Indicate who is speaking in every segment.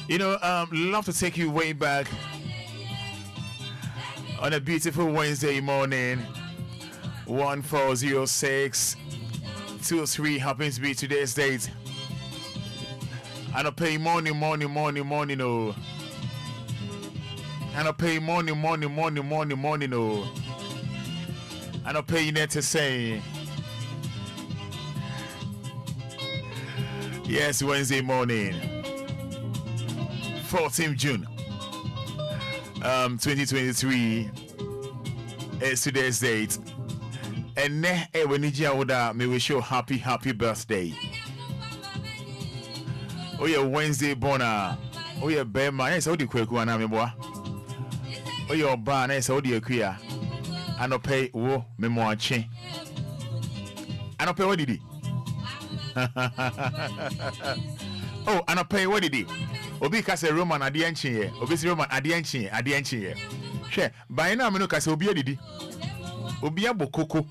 Speaker 1: Love to take you way back on a beautiful Wednesday morning. 140623 happens to be today's date. And I pay morning, oh. And I pay morning, oh. And I pay net to say. Yes, Wednesday morning. 14th June 2023 is today's date. And when you me wish you happy birthday. Oh yeah, Wednesday bona. Oh yeah, Bema. Yes, how do you kweku anameboa? Oh yeah, Oba. Yes, how do you kwea? And I pay wo memoache. And I pay what did he? Oh, and I pay what did he? Obi kase Roman adianchi ye. Obi si Roman adianchi ye. She, by now me no kase Obia didi. Obia bokoko.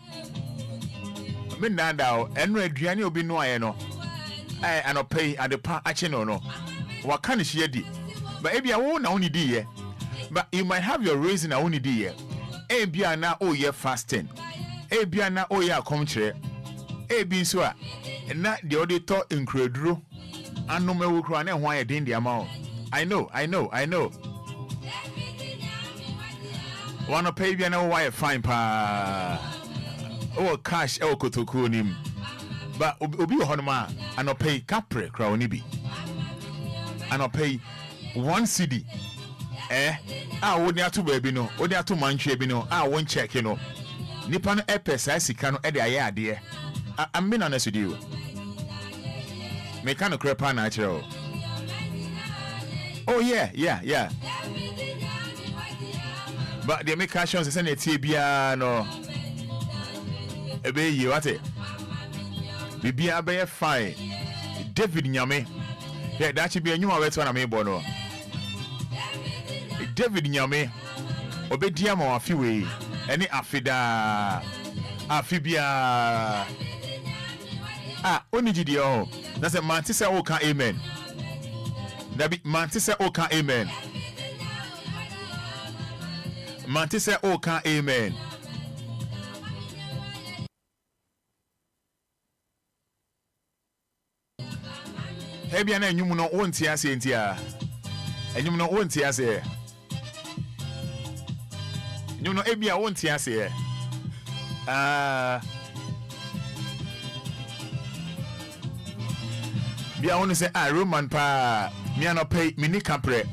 Speaker 1: Me nanda o enu aduane obi no aye no. And I pay at the pa ache no. What can she di? But ebia wo na oni di ye. But you might have your reason na oni di ye. Ebia na o ye fasting. Ebia na o ye akomkire. Ebi so a na the auditor increduro. Anu me wukra na ho aye din di ama. I know. Wanna pay bia na why fine pa. Oh cash e kotoku nim. But obi ho no ma and pay capre kra oni bi. And pay 1 CD. Woni atu ba bi no, woni atu mantwe bi no, won check no. Nipa no epesa sika no e de aye ade. I'm being honest with you. Me kind of crepa natural. Oh yeah. But they make cash on send a tibia no. Ebe you what it? Bibia be fine. David Nyame. Yeah, that should be a new one to me bono. David Nyame. Obedia mo afiwe. Any afida. Afibia. Only GDO. That's a Mantisa Oka Amen. That be Mantisa Oka Amen. Mantisa Oka Amen. Hebiana and you no own tias intia. And you no own tias here. You know Ebia own tias here. Bia wonu say Roman pa me no pay me ni capre.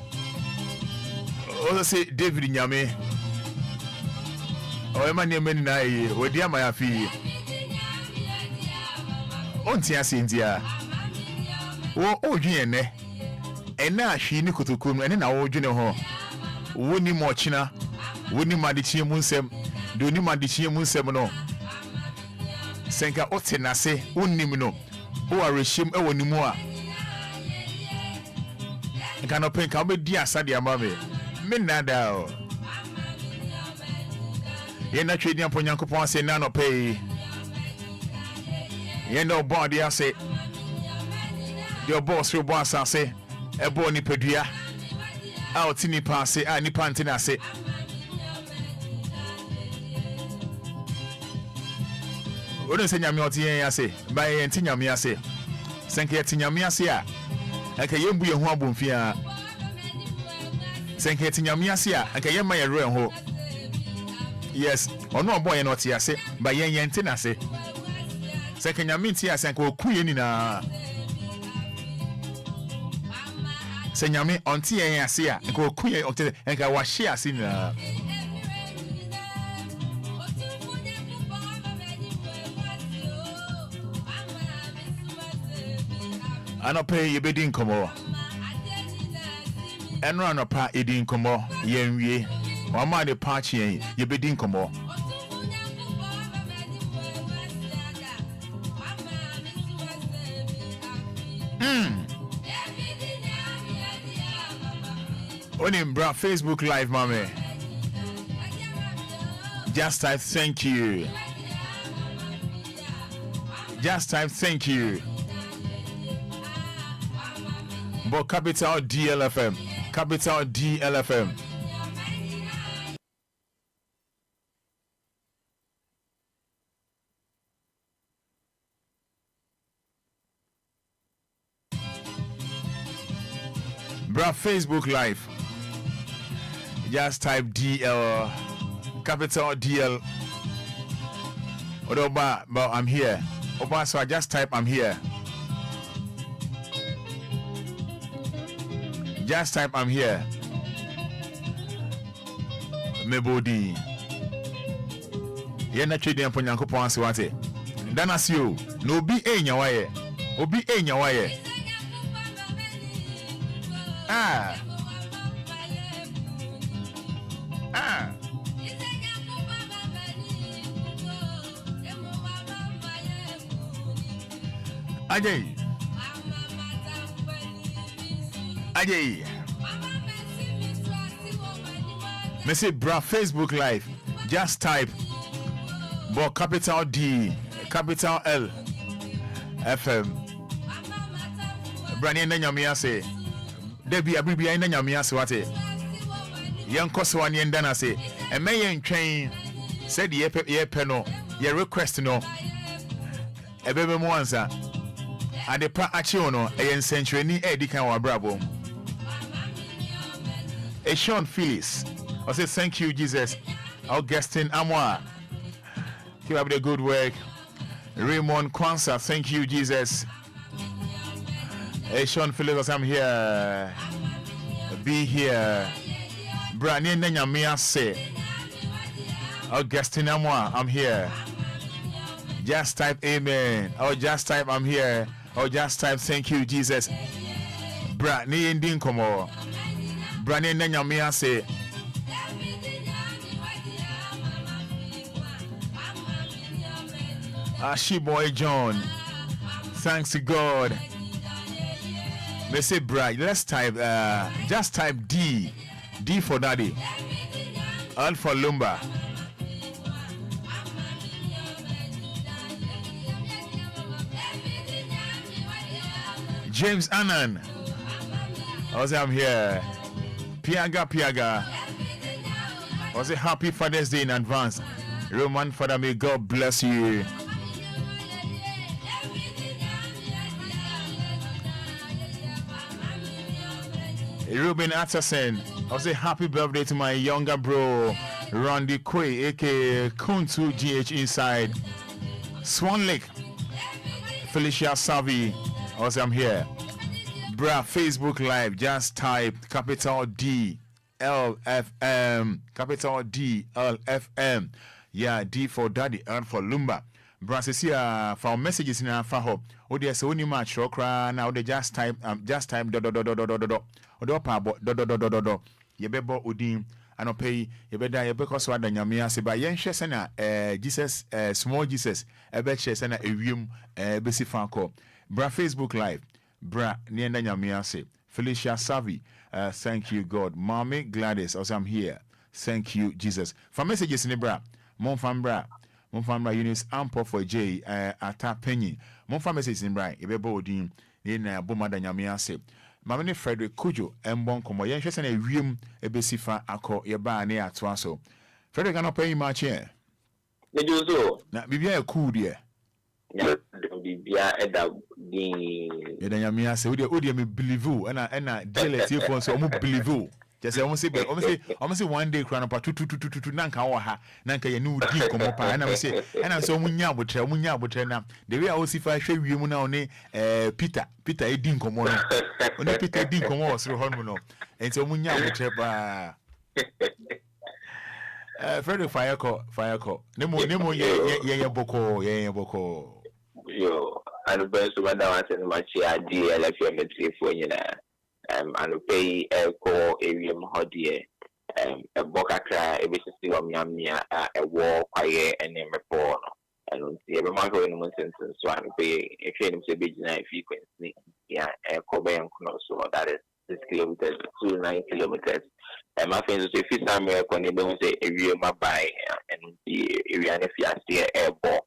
Speaker 1: O say David Nyame. O ema ne mani na yi, odi ama ya fi. Onti asindia. Wo odwin ene. Ena ahwi ni kotokum ene na wo odwin ho. Woni mo china, woni madichie mu nsem, de oni madichie mu nsem no. Senka otenase onnim no. O areshim e woni mu a nka no pen ka be di asade amame me nada o ye na twedi ampo nyankopon ase na no pay ye no body ase your boss ro boss ase e bo ni pedua a otini pa ase a ni pantina ase Odo se nyame oti yen ase ba yen ti nyame ase senke ti nyame ase a aka yembu ye ho abomfia senke ti nyame ase a aka yemma ye ro ho yes ono obo ye no ti ase ba yen ti na ase senke nyame ti ase aka okuye ni na se nyame onti yen ase a aka okuye aka wa hye ase na Anope yebedi nkomo eno anopa edi nkomo yenwie wama de patch yen yebedi nkomo Onimbra Facebook live mame just type thank you but capital DLFM. Capital DLFM. Bra Facebook Live. Just type DL, capital DL. Odoba, but I'm here. Oba, so I just type I'm here. Just type I'm here. Mebodi. Yena chidi ya ponyanko ponsi wate. Dana siyo. No obi nyawaye. Obi nyawaye. Ah. Ajay. Me say bra Facebook Live. Just type but capital D, capital L, FM. Brani nyamia say. Debi abribia nyamia say wate. Yan koso ani ndana say. E me yen twɛn said ye pe no, ye request no. Ebebe mo ansa. Adepa achi ono eyen century edi kan wa brabo. Sean Phyllis. I say thank you, Jesus. Augustine Amwa. Keep up the good work. Raymond Kwanzaa, thank you, Jesus. Sean Phyllis, I'm here. Be here. Brani Nyamia say. Augustine Amwa, I'm here. Just type amen. Or just type I'm here. Or just type thank you, Jesus. Brani Ndin Komo. Brani Nyamia say. She boy John. Thanks to God. They say bright. Let's type just type D. D for daddy. L for Lumba. James Annan. I say I'm here. Piaga. I say happy Father's Day in advance. Roman Fada, may God bless you. Ruben Atterson, I'll say happy birthday to my younger bro, Randy Quay, aka Kuntu GH Inside, Swan Lake, Felicia Savi, I'll say I'm here. Bra, Facebook Live, just type capital D LFM, capital D LFM. Yeah, D for Daddy, L for Lumba. Bra, see for messages in our faho. Oh, there's only much okra now. They just type do. Odopa do. Yebebo udin anope yebeda yebeko so ada nyamia se ba yenhwe se na Jesus small Jesus ebe che se na ewiem besi fanko. Bra Facebook Live. Bra nienda nyamia se. Felicia Savi, thank you God. Mommy Gladys, also I'm here. Thank you Jesus. For messages in bra. Monfambra Eunice Ampo for J ata penny. Monfam messages in bra yebebo udin in bomada nyamia se. Mamene Frederick Kujo embon komo yen hwese na ewiem ebesifa akọ yeba na atoa so. Frederick ana pay match here.
Speaker 2: Mejuzo
Speaker 1: Na bibia e cool there.
Speaker 2: Ya bibia eda din
Speaker 1: ye da nyamia se odi me believe na DLFM phone so omo believe. Just say almost say one day crown pa tutu na nka wo ha na nka ye ne udi komo pa na say so munya abotre na the way I was if I hwe wiem na one Peter edin komo no one Peter edin komo osro hon no and so munya abotre pa Frederick fire call nemo ye boko
Speaker 2: yo and best what I want to match DLFM for you na and pay co area hodie a bokakra a business of yamia a war quiet and name report and see every month in one sentence so I pay a train to be frequency yeah a Kobe and so that is 6 kilometers to 9 kilometers and my friends say if somewhere when they don't say area my buy and the area if you are airborne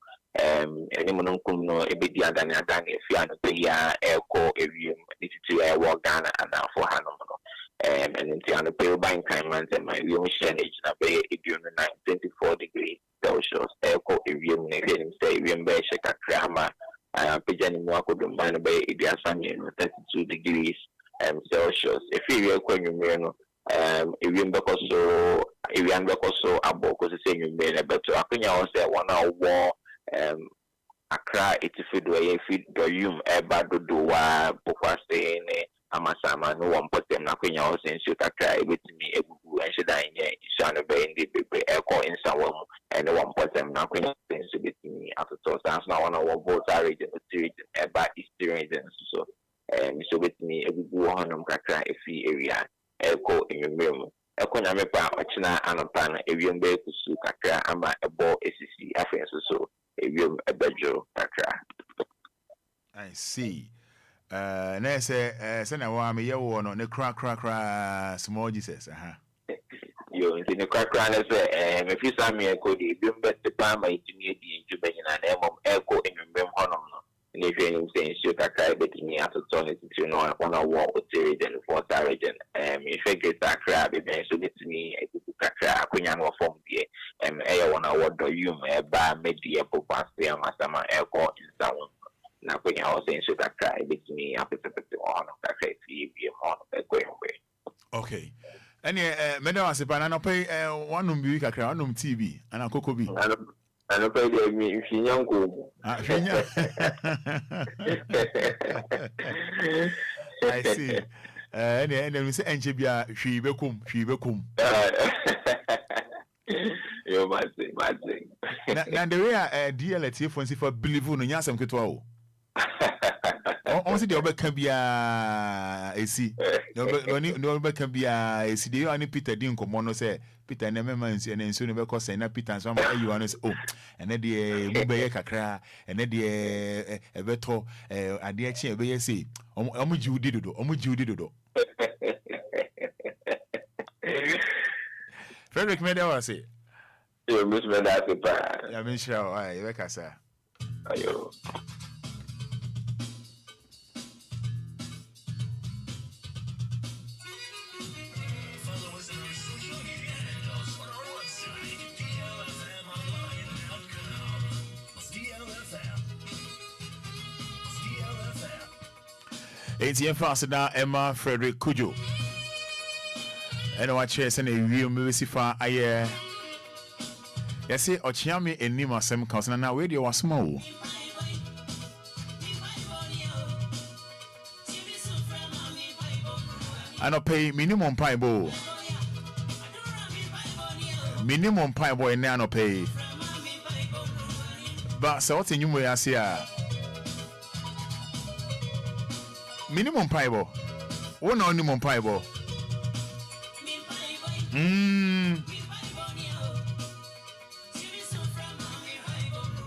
Speaker 2: any mononkum no a bit than if you are not pay air co area if to work Ghana and for Hanomono. And in the pale bank time and my room shellage na bay 24 degrees Celsius. Echo if you say remember Shakakrama. Pijani Mwako Dumbana Bay, Idiasami, 32 degrees Celsius. If you are going to if you look also, if you look also about because the same you but to Akunya also 1 hour war, Accra, it's a feed way, feed do you ever do Pokwaste, Amasama, no one put them Nakunya also in Sutaka with me, and should I in Bay in the echo in Sawam, and no one put them Nakunya with me after so that's now one of our both are region, about Eastern regions. So, so with me, a good one on Kakra, a fee area, echo in your room. Echo Namepa, Ochina, and a pan, a young bay to Su Kakra, and a ball SCC, affairs so, a young a bedroom Kakra.
Speaker 1: I see. Nurse, send a warm year one on the crack, small Jesus,
Speaker 2: You in the crack runners, if you saw me a code, you best the palm, I to me the Jubain and echo in your room honor. And if you're saying, shoot a cry, but me after turning to know 1 hour or 3 and 4 region. If I get a crab, it so it's me, I could crack, Queen or form the air 1 hour do you, a bar, maybe a pop, and my echo in sound. Now, when I was saying, shoot a cry, it's me after the one of that crazy, be a month going away.
Speaker 1: Okay. And Madam Asipan, and I pay 1 Kakra, 1 TV, and a cocoa bee.
Speaker 2: And I pay me if you young go.
Speaker 1: I see. And then we say, Anjibia, she become.
Speaker 2: You must say.
Speaker 1: Now, the way DLFM for believe in Yasam Kitwao. The other can be a see. No, can be a see. The only Peter didn't come on, say Peter never minds, and then soon because I know Peter and some you honest. Oh, and then the Mubay Kakra, and then the Beto, a dear chair, be say, Omu Judy do. Frederick Meadow, I say.
Speaker 2: You miss me that goodbye.
Speaker 1: I mean, sure, I reckon, sir.
Speaker 2: Ayo.
Speaker 1: ATM Fada Emma Frederick Kujo. And what chess and a real movie far aye. Yes, Ochiami and Nima Sam Cousin now radio was small. I don't pay minimum pie bowl. Minimum pie boy and no pay. But so what's in you way I see minimum pie bowl. One on minimum pie bowl.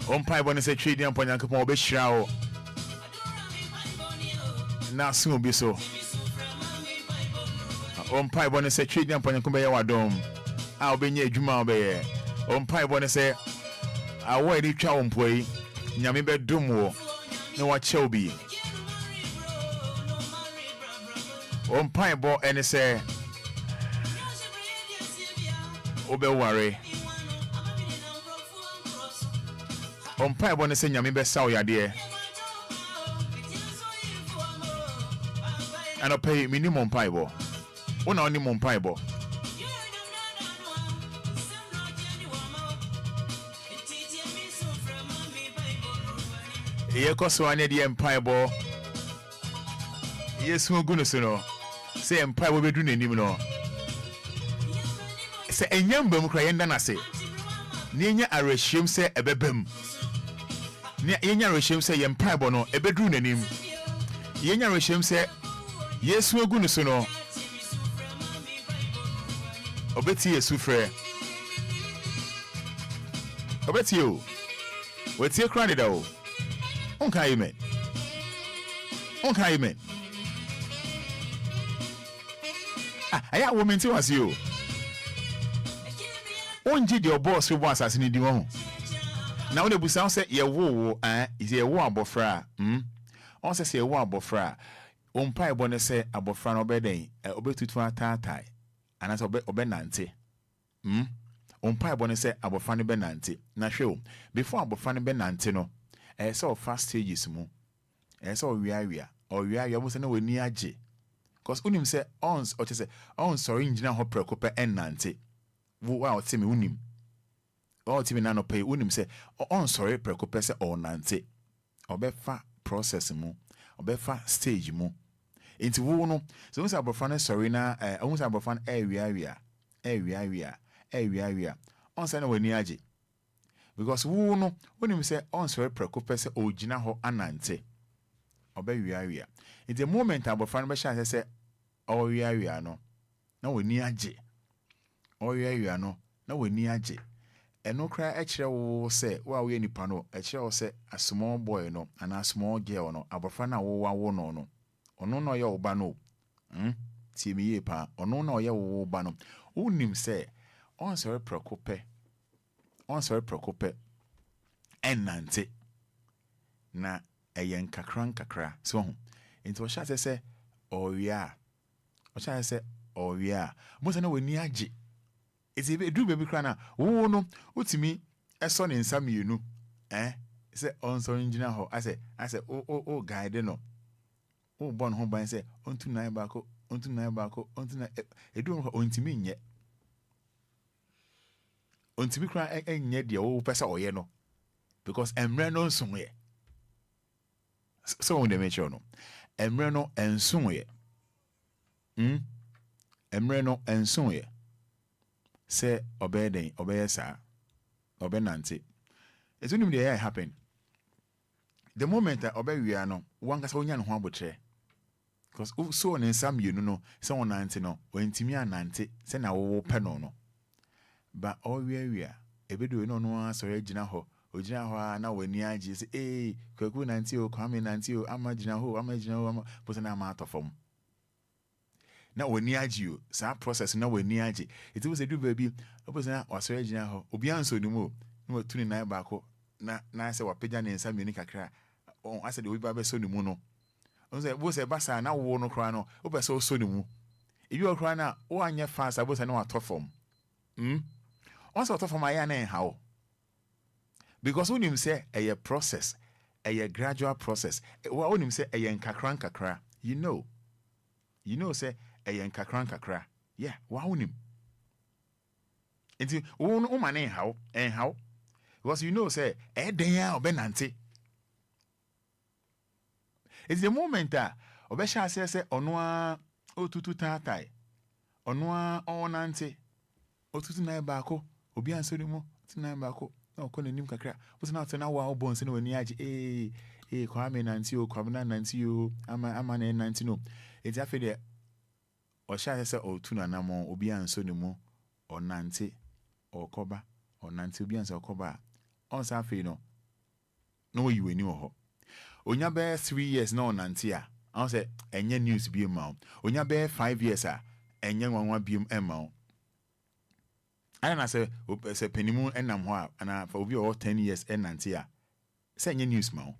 Speaker 1: On pie bonnet say trade and point and be show. Now soon be so. On pie bonnet say trade and point and come by your dome. I'll be near Juma be. On pie bonnet say I wear the chow boy. Yami bed doom no what shall be. On pie boy and say Obe worry. On pie bonnet say Yami best saw ya dear. And I pay minimum pie bo. One on minimum pie bo. Ye koso ane di empire bo. Yes, who goodness no. Say empire will be doing any no. Say a young bum crying than I say. Ninya a regime say a bebem. Ninya regime say empire bono a bedroom in him. Yenya regime say yes, who goodness no. Obeti yesu frere. Obeti you. What's your credit though? Unka you mean? I have women to as you. Onji your boss who was as in the one. Now the Busan said, ye woo, is a war bofra. On says a war bofra. Umpa ebone se abofra no obeden obetutu atatai anase obenante umpa ebone se abofra no benante na hwe before abofra no benante no so first stages mu so owiawia mo se na wani age cause unim se ons o se on sorry ngina ho prekope enante wo a otime unim o time na no pay unim se on sorry prekope se onante obefa process mu obefa stage mu into wo no so we say abofra sorry na we say abofra ewia on say na wani age because wo no unim say on sorry prekope se ogina ho anante obewia in the moment abofra be sha say owia no na wani age owia no na wani age eno kra e kire wo say wa wo nipa no e kire wo say a small boy no and a small girl no abofra na wo no ono no ye oba no ti mi ye pa ono no ye wo ba no unim say on sorry prekope enante na eyen kakra so into o sha say owia mo say na wani age iti be du baby kra na wo no utimi eso ne nsa mienu say on so engine ho I say o guide no o bon ho ban say ontu nan baako ontu na edu ho ontimi nye ontimi kra enye de o pesa oye no because emre no nsonye so on the make sure no emre no ensonye emre no ensonye say obeden obeyesa obenante it's only the happen the moment that obewia no one kasa onya no ho abotre because so on some you no say on nante no wentimi anante say na wo pe no ba owia ebedo no asore gina ho ogina ho na wani age say kwaku nante o kwame nante o amagina ho but na ma atofom na wani age o sa process na wani age it was a do baby obosa na asore gina ho Obia nso ni mu na watuni na baako na say wapeja ne nsa mienu kakra on ase de obi ba be so ni mu no on say bo say basa na wo no kra no o be so ni mu ebi o kra na o anya fast abosa na watofom once watofom aya na how because when him say a process a gradual process when him say a nkakra you know say a nkakra yeah wa unim enti wo no ma na how because you know say den ya obenante it's the moment that obesha say ono a otutu tatai ono a onante otutu na baako obi ansori mu tina baako na okọ nanim kakra wo na to na wa obon se na wani age kwame nanti o kwame nanti o ama na nanti no enti afi de o sha say otu na namo obi ansori mu onante okoba onante obi ansa okoba on sa afi no you weni ho onya be 3 years na onante a on say enye news bi ma onya be 5 years a enye nwanwa bi ma ana say penimu enam ho a ana for obi o 10 years enante a say enye news ma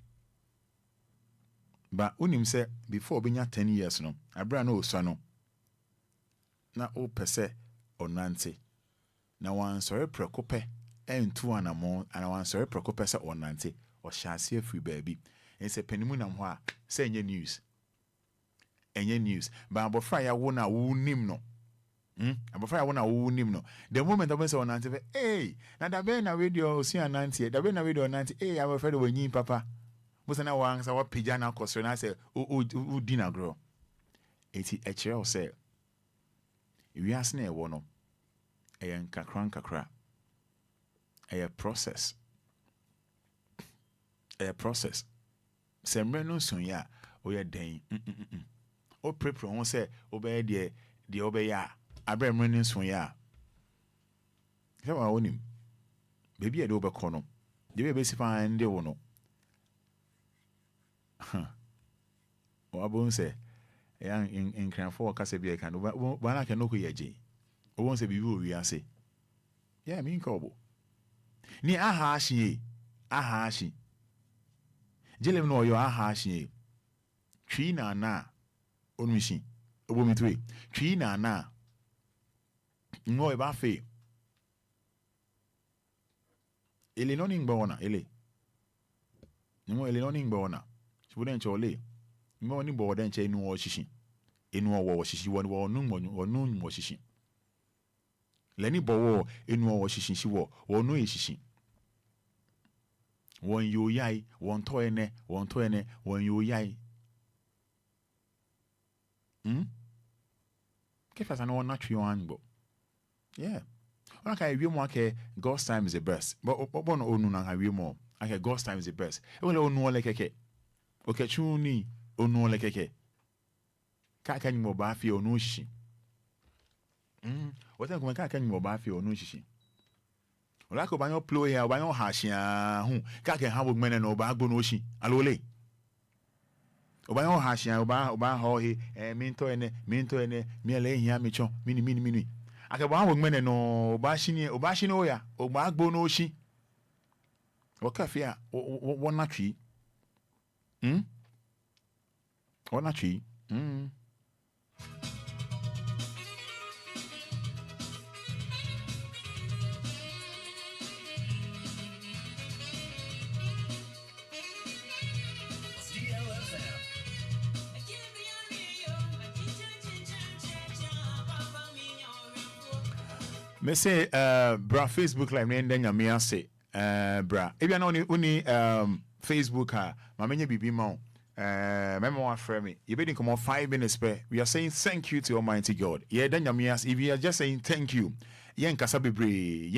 Speaker 1: ba unim say before obinya 10 years no abra na osua no na o pese onante na wan sorry prekope entu anamo ana wan sorry prekope se onante o hyase afri baabi en se penimu nam ho a se enye news ba abofra ya wo na wo nim no abofra ya wo na wo nim no the moment I say onante na da be na radio osi anante da be na radio onante abofra de wanyi papa bo se na wan sa wa pija na kosoro na say o dina gro eti ekire o say wiase na e wo no kakra a process semre no sunya o ye den o prepare won say obey de obey ya abremre no sunya se wa wonim baby e de obekọ no de be si fa nde wo no o abon say ya in kranfo ka se bi e kan ba na ke no ko ye je o won se bibi o wi ase yeah me nkobo ni aha ashi jelem no yo aha ashi twi na Onushi. Obomitwe. Twi na. No eba fe. Ele no ning bona ele. No ele no ning bona. Shibuden chole. Mo ni bo den che enu o shishi. Enu o wo shishi wo nu mo shishi. Leni bo wo enu o shishi shi wo nu e shishi. Won yo yai, won to ene, won yo yai. Kefa sana won natri one bo. Yeah. When I hear more, God's time is the best. But no onu na hear more. Okay, God's time is the best. E wole onu ole keke. Okay, chuni onu ole keke. Ka kan mo ba fi onu shishi. What time ka kan mo ba fi onu shishi. Ola ko ba yo plow here, ba yo hashia hu. Ka kan ha bo gbene no ba gbo no shi. Alole. Oba yo hashia oba ho he minto ene mi ele hia mi cho mini. Akeba ha bo gbene no oba shini oya, oba gbo no shi. Okafia wona twi. Wona twi. Me say bra Facebook live ne ndenya me ase bra ebia na oni Facebook ha ma menye bibi ma o memo wa frame me you be come on 5 minutes pe we are saying thank you to Almighty God. Yeah, ndenya me ase if you are just saying thank you yen kasa bebre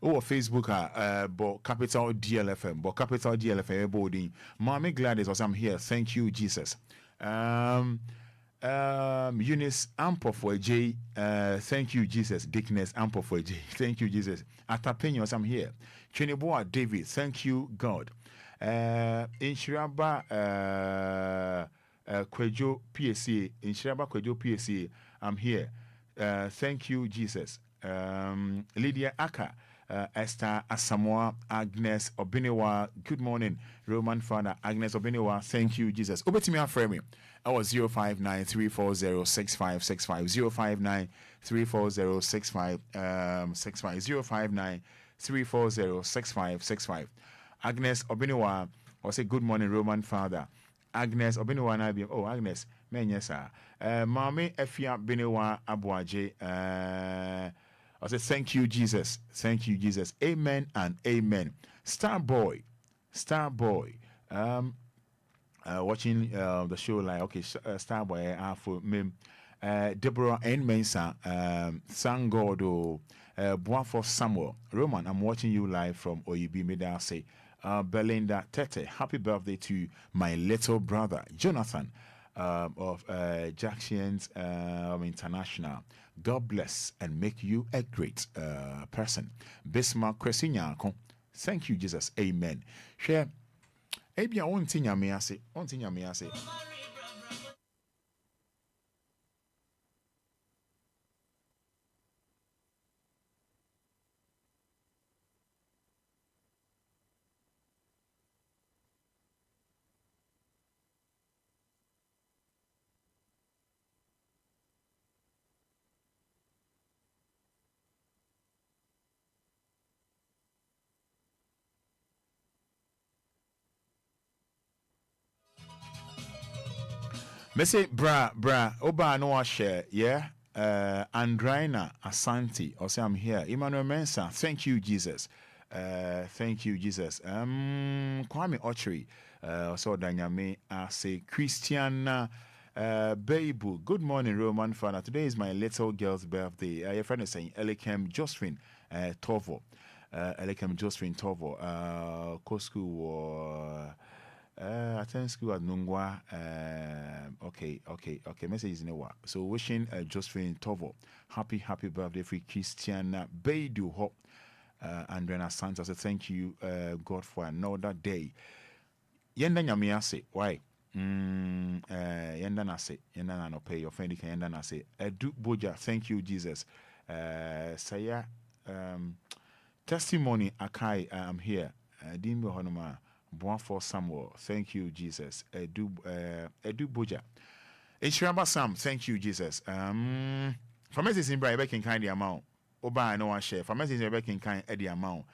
Speaker 1: oh Facebook ha bo capital DLFM boarding ma me glad is I'm here. Thank you Jesus. Eunice Ampo for J, thank you Jesus. Dickness Ampo for J, thank you Jesus. Atapenyos, I'm here. Cheneboa David, thank you God. Inshiraba Kwejo PSA, I'm here. Thank you Jesus. Lydia Aka, Esther Asamoah, Agnes Obinewa, good morning. Roman Fada, Agnes Obinewa, thank you Jesus. Obetimi Afremi. I was 059-340-6565 059-340-6565 Agnes Obinewa or say good morning Roman Father. Agnes Obinewa na bi Agnes menyesa Mami Efia Binewa Abuaje I say thank you Jesus, amen and amen. Starboy watching the show like okay Starboy for me Deborah and Mensa Sangodo Boafo Samuel Roman, I'm watching you live from Oyibi Medase. Belinda Tete, happy birthday to my little brother Jonathan of Jackson's International. God bless and make you a great person. Bismarck Cresinyako, thank you Jesus, amen. Share Ebia on tinya me ase. Me say bra oba no wa share yeah Andraina Asante or say I'm here. Emmanuel Mensah, thank you Jesus. Kwame Ochery so danyame say Christiana Beibu, good morning Roman Fana. Today is my little girl's birthday. Your friend is saying Elikem Josephine Tovo. Kosku attend school at Nungwa. Okay. Message is in the work. So wishing Josephine Tovo happy birthday for Christiana Beidu Hop and Rena Santa. So thank you God for another day. Yenda nyamiase why? Yenda no pay your friend yenda nase. Edu Boja, thank you Jesus. Saya testimony Akai, I'm here. Dimbo Honoma. Boafo Samuel, thank you, Jesus. Edu Boja. Inshiraba Sam, thank you, Jesus. For messages in Brian, can kind the amount. Oba no one share. For messages in can kind the amount.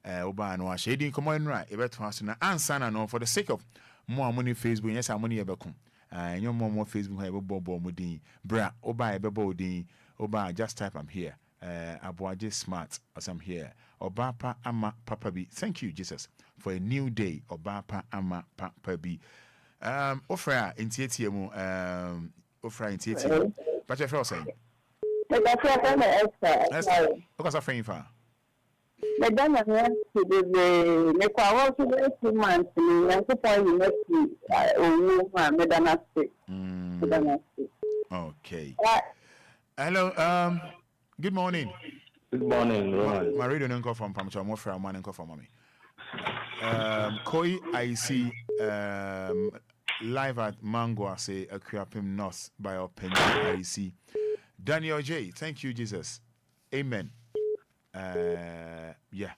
Speaker 1: Oba no one share. Didn't come on right. Ebe to us na answer no for the sake of more money Facebook. Yes, our money ebe come. Your more Facebook ebe bobo mudin. Bra Oba ebe bodin. Oba just type I'm here. Abuaje smart as I'm here. Obapa ama papa bi. Thank you, Jesus, for a new day. Obapa ama papa bi. Ofra intiatie mu. Ofra intiatie. But your first saying.
Speaker 3: But that's what I'm
Speaker 1: Esther. What's a friend for?
Speaker 3: The Ghana to the Nepal 2 months.
Speaker 1: Okay. Hello. Good morning.
Speaker 4: Good morning, Roman.
Speaker 1: My radio don't come from Pamcha. I'm from man come from mommy. Koi I see live at Mango. I say a Creapim North by our penny. I see Daniel J. Thank you, Jesus. Amen. Yeah.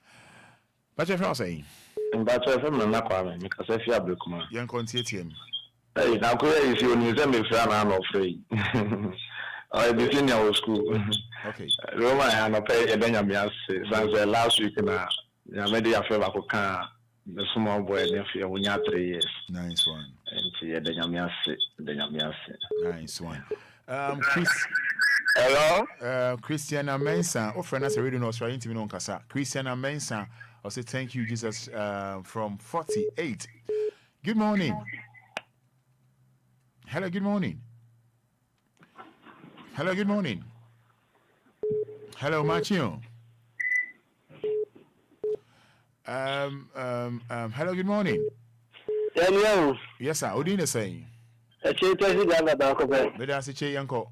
Speaker 1: But your friend saying.
Speaker 4: But your friend na kwame because if you abro kuma.
Speaker 1: Yan continue him.
Speaker 4: Hey, na ko e si oni se me fra na no free. I be in your school.
Speaker 1: Okay.
Speaker 4: Roma I no pay e benya me ase. Since last week na ya me dey afre ba ko kan the small boy dey fear when you 3 years.
Speaker 1: Nice one.
Speaker 4: Enti e benya me ase.
Speaker 1: Nice one. Chris.
Speaker 4: Hello.
Speaker 1: Christiana Mensa. Oh, friend, that's a radio no Australian TV no kasa. Christiana Mensa. I'll say thank you, Jesus, from 48. Good morning. Hello, good morning. Hello, good morning. Hello, Matthew. Hello, good morning.
Speaker 3: Daniel.
Speaker 1: Yes, sir. What do you say?
Speaker 3: A chief president about it.
Speaker 1: But that's a che yanko.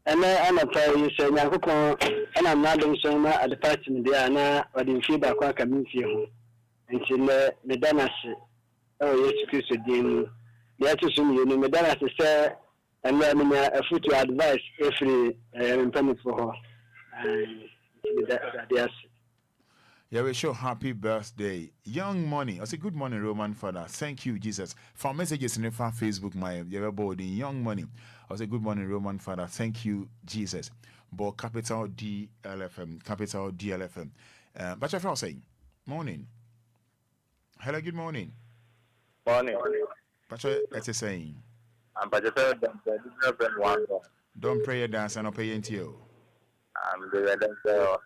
Speaker 3: And I'm a tell you, say, and I'm not doing so much at the party in the Anna or the feedback on community. And she let the Danas. Oh, yes, Christian. The attitude you know, Madonna say, and then a foot to advice every payment for her. And
Speaker 1: yeah, we show happy birthday. Young money. I say good morning, Roman Fada. Thank you, Jesus. For messages in the Facebook, my body, young money. I say good morning, Roman Fada. Thank you, Jesus. But capital DLFM, capital DLFM. But your friend saying, morning. Hello, good morning.
Speaker 2: Morning.
Speaker 1: But it's saying,
Speaker 2: I'm but one.
Speaker 1: don't pray your dance and I'll pay into you.
Speaker 2: I'm the dancer.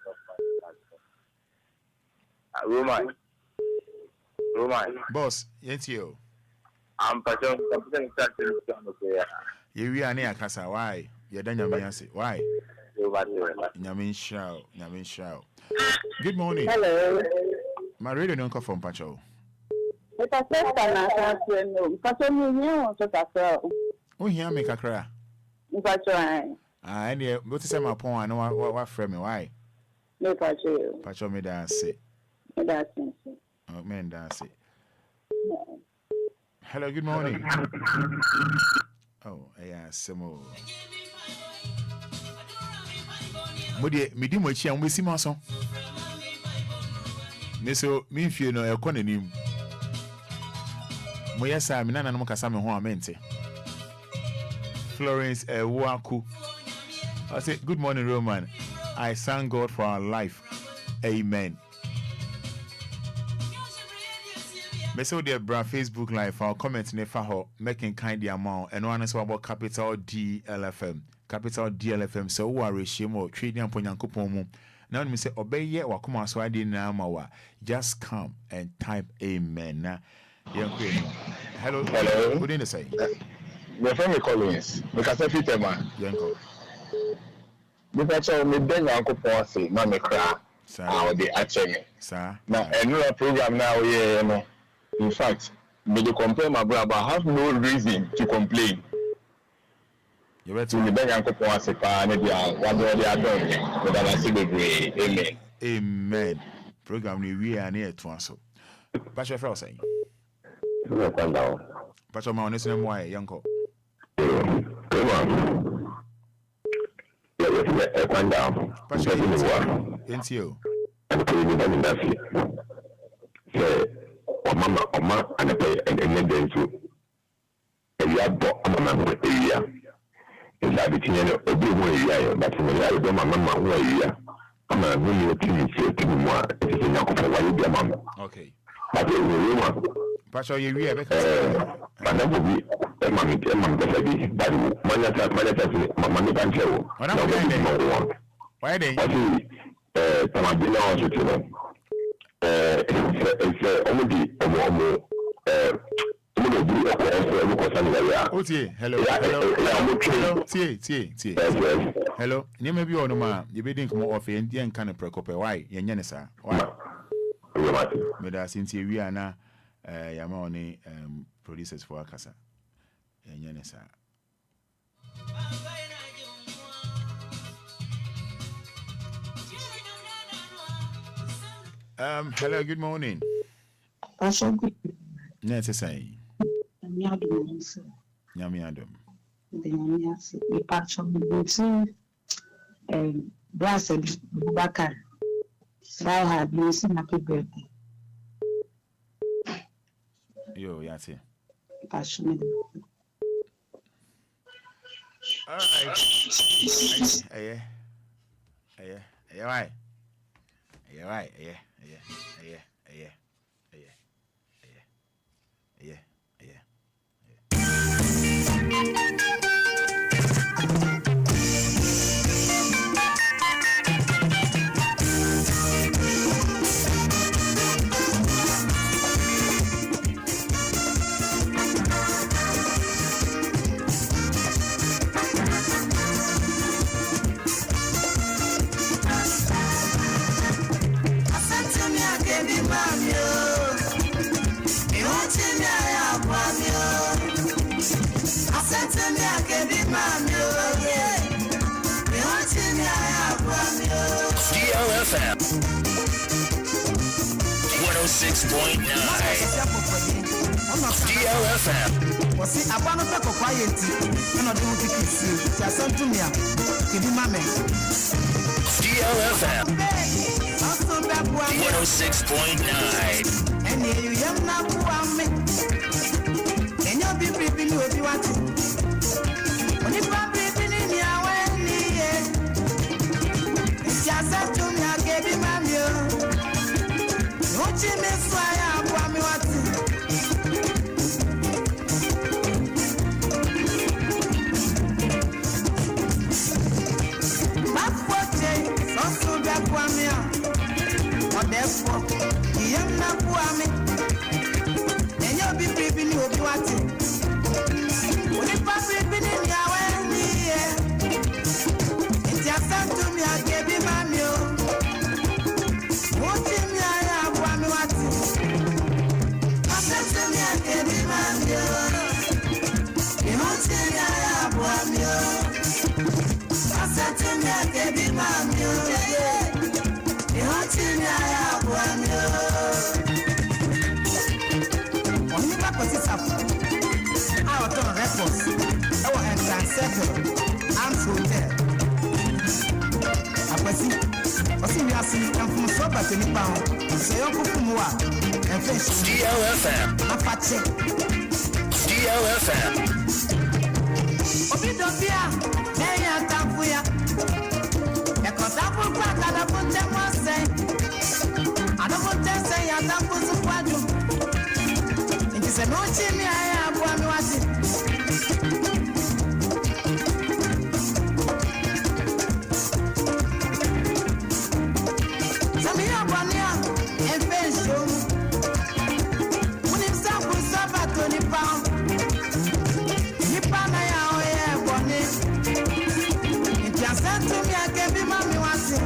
Speaker 2: Roman.
Speaker 1: Boss, into you.
Speaker 2: I'm patching something that is
Speaker 1: You are near Casa. Why? You're done your man. Why? Yamin shout. Good morning.
Speaker 3: hello.
Speaker 1: My radio don't come from Pacho.
Speaker 3: It's a first time I can't say no. Pacho, you to tell.
Speaker 1: Oh, here make a cry.
Speaker 3: Pacho,
Speaker 1: And what is my point? I know what frame me. Why?
Speaker 3: no Pacho.
Speaker 1: Pacho me dance it.
Speaker 3: That's it.
Speaker 1: Oh, man, dance it. Hello, good morning. Oh, yeah, Samo. Midi mochi and we see my son. Miso, me if you know a cononym. Moyasa, Minana no Casame Hoamente. Florence Waku. I say, good morning, Roman. I thank God for our life. Amen. Me so dear bra Facebook live our comment ne fa ho making kind the amount and one is about capital DLFM so we are regime or trading upon yankopon mu now me say obeye wakoma so ade na ma just come and type amen na hello what did you say
Speaker 5: my friend me Collins because every time
Speaker 1: yanko
Speaker 5: because me den yankopon say na me kra how they actually
Speaker 1: sir
Speaker 5: now another program now yeah no. In fact, me to complain my brother, I have no reason to complain.
Speaker 1: You better
Speaker 5: to the beg and couple once a pan, and they are done. But I say the amen.
Speaker 1: Amen. Program we are near to answer. Pastor Phil saying. Pastor my honest name why yanko. Pastor into you.
Speaker 5: Oma and a pay and then to a yabo amama area. Is that between Obia, but when I do my mama where I'm a really to more. It is enough for why you be a mama.
Speaker 1: Okay.
Speaker 5: But it will
Speaker 1: Pastor, you read it.
Speaker 5: But that will be a mammy, but money can tell.
Speaker 1: Why they?
Speaker 5: Tamabina hospital. It's only
Speaker 1: Hello. You may be on ma. You be think more of Indian kind of precope. Why? Yenyanesa. Why? Meda since we are now Yamoni producers for Akasa. Yenyanesa. Hello, good morning.
Speaker 6: Pastor, good.
Speaker 1: Let's say.
Speaker 6: Nyamiadum.
Speaker 1: The
Speaker 6: Nyamias. We patch on the blessed Bubakar. I have been seen happy birthday.
Speaker 1: Yo, yes, yeah.
Speaker 6: Passion.
Speaker 1: All right. Right. Yeah, right. Yeah.
Speaker 7: DLFM 106.9 DLFM.
Speaker 8: What's it? I want to talk quiet. You know, don't take it. Just send to me. Give me my man.
Speaker 7: DLFM 106.9.
Speaker 8: And you young now who are me. And you'll be briefing you if you want to. When you are briefing in your way, it's just sent to me. I gave him my meal. Don't you miss why I'm me what? Therefore, you am not me. And you'll be briefing you if you want to. When you pass briefing in your way, it's just sent to me. I gave him my meal. Won't you me? I have one what? I sent to me. I gave him my meal. You won't see me. I have one meal. I sent to me. I gave him my meal. You won't see me. I have one meal. On you back with this up. Our turn records. Our entrance circle. I'm so there. I see we are seeing them from so back in the pound. So you're cooking more. And fish.
Speaker 7: DLFM.
Speaker 8: Apache.
Speaker 7: DLFM.
Speaker 8: Obidopia. Neya Tapuya. Ekotapu Kwakada Putemose. I don't want to say I don't put some quadrum. It is a no chimney. I have one watching. Some here, one year, and face show. When him sample suffer 20 pounds, Nipana, one it just sent to me. I gave him mommy watching.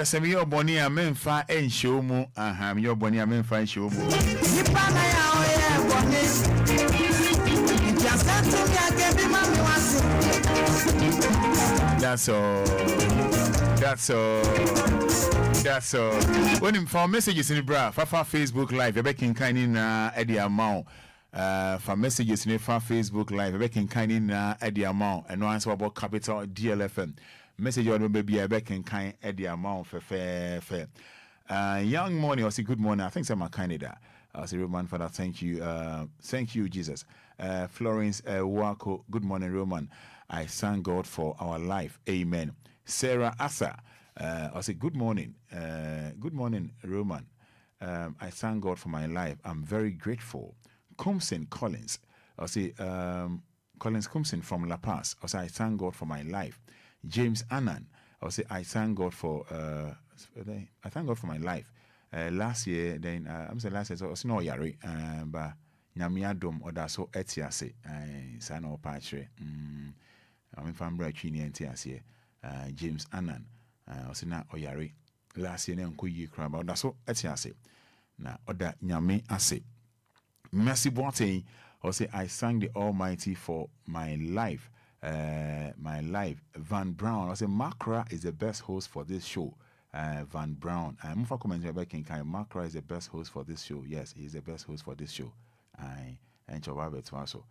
Speaker 1: Semi your bonny a men fa and show mu, your bonny a men fa show mu. That's all. That's all. When him for messages in the bra, Fafa Facebook Live, you're back in kind in Eddie amount. For messages in the Facebook Live, you're back in kind in Eddie amount, and no answer about capital DLFM. Message on baby I back in kind at the amount for fair. Young morning, I say good morning. I think I'm a Canada. I say Roman Fada, thank you, Jesus. Florence Wako, good morning, Roman. I thank God for our life. Amen. Sarah Asa, I say good morning. Good morning, Roman. I thank God for my life. I'm very grateful. Comson Collins, I say Collins Comson from La Paz. I say I thank God for my life. James Annan, I'll say I thank God for my life. Last year, then I'm saying last year, so it's no yari, but Namia Dom or that's so etiase, sign or patch. I'm from Brachini and Tiasie, James Annan, I'll say na oyari. Last year, then Kuyi crab, or that's so etiase. Now, or that Nyame ase. Mercy Boate, I'll say I thank the Almighty for my life. Van Brown. I say Makra is the best host for this show. Van Brown. I'm for commenting back in kind. Makra is the best host for this show. Yes, he's the best host for this show. I enjoy it also.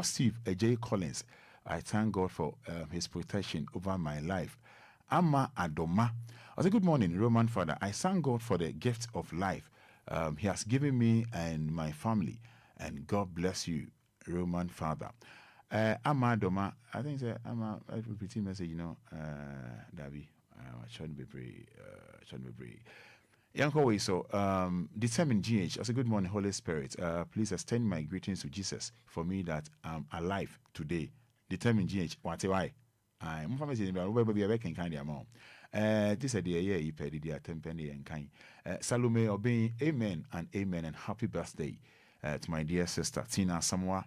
Speaker 1: Steve J. Collins. I thank God for his protection over my life. Ama Adoma. I say good morning, Roman Father. I thank God for the gift of life. He has given me and my family. And God bless you, Roman Father. Ama Doma, I think I'm a repeating message, Dabi. Shouldn't be brave. Yanko way so determined GH. I say good morning, Holy Spirit. Please extend my greetings to Jesus for me that I'm alive today. Determined GH. What why? I'm from be a working kind of amount. This idea, yeah, you paid the 10 penny and kind. Salome obeying, amen and amen, and happy birthday to my dear sister Tina Samoa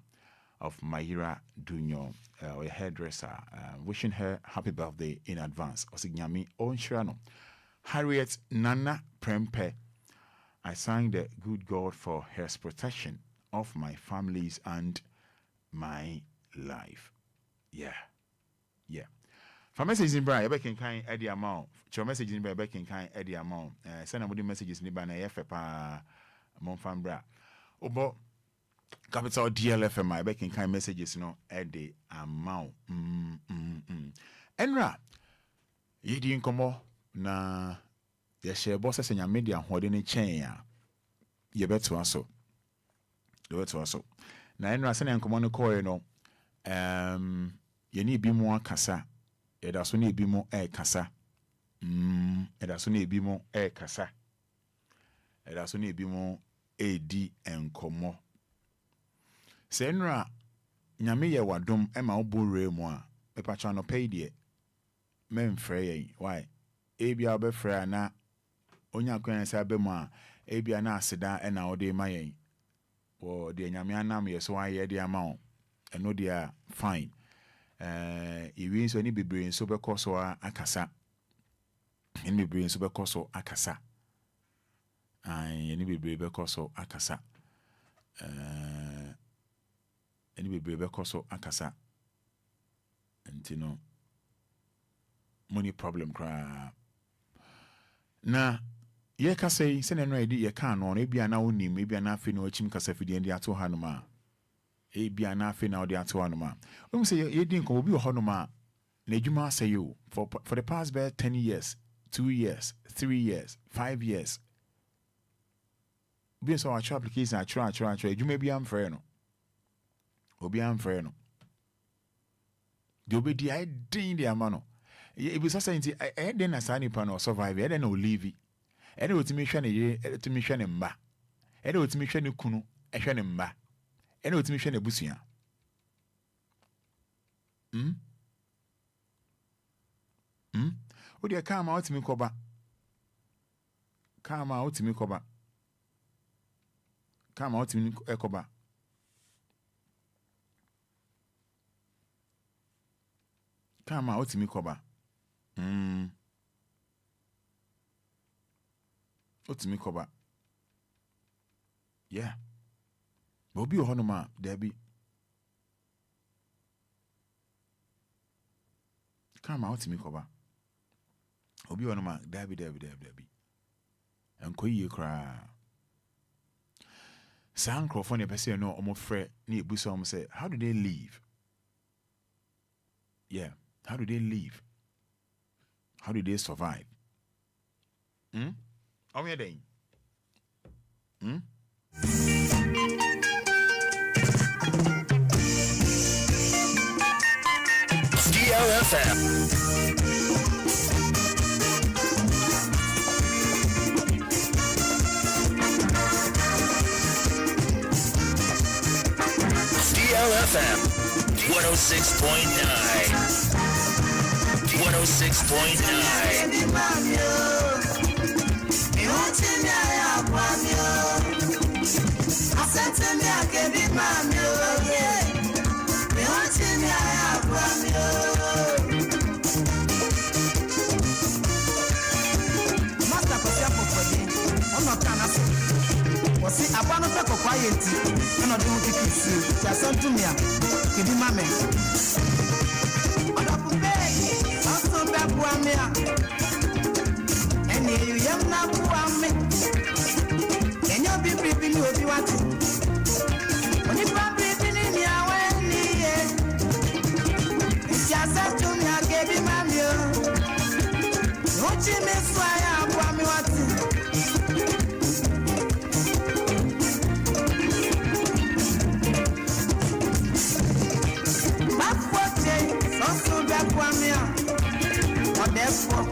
Speaker 1: of Mayira Dunyo, a hairdresser. Wishing her happy birthday in advance. Osignami Onshirano. Harriet Nana Prempe. I thank the good God for his protection of my families and my life. Yeah. For messages in Brian, back in kind Eddie amount. Your message in back in kind Eddie amount. Send a messages in Bana FPA Monfambra. Obo Capital DLFM, my back in kind messages, no Eddie amount. Enra, ye didn't come on. Na ye share bosses in your media holding a chain ya. Ye bet to us so. Na enra send and come on the call, no. Ye need be more kasa. Ye da so need be more kasa. Ye da so need be more kasa. Ye da so need be more AD and komo. Se enra nyame ye wadom ema obore mu a me pacha no pay die. Men frey why? Ebia obefra na onya kwan sa be mu a ebia na aseda e na ode mayen wo de nyame anam ye so aye de ama eno dia fine iwi so ni bebre so be koso akasa ni bebre so be koso akasa ni bebre be koso akasa ni bebre be koso akasa ntino money problem cry. Na ye ka say se na no edi ye ka no bia na wonim bia na afi no achim kasa fidi ndi ato hanoma bia na afi na odi ato hanoma we say ye din ko obi ho hanoma na adwuma say you for the past 10 years 2 years 3 years 5 years bi so our application atro adwuma bia am frɛ no obi am frɛ no de obi di I din de amano. It was saying, I didn't assign a pan or survive, I didn't leave it. And it was to me, Shani, to me, Shani, ba. And it was to me, Shani Kunu, a Shani, ba. And it was to me, Shani Busia. Would you come out to me, Coba? Come out to me, Coba. Come out to me, Coba. Come out to me, Coba. What's me cover? Yeah. Bobby Honoma, Debbie. Come out to me cover. Obi Honoma, Debbie. And Koyi cry. San Crawford, a no, almost fret, near Busom say, how do they leave? Yeah, how do they leave? How do they survive? How are they?
Speaker 7: DLFM. DLFM 106.9. 106.9.
Speaker 8: See, I want to talk quiet. I'm not doing to kiss. Just send to me. Give me my man. I'm not big. I'm so bad for me. And you young now for me. And you'll be breathing, you'll be watching. When you come breathing in your way, it's just sent to me. I gave you my meal. Don't you miss why I'm for me watching? Therefore,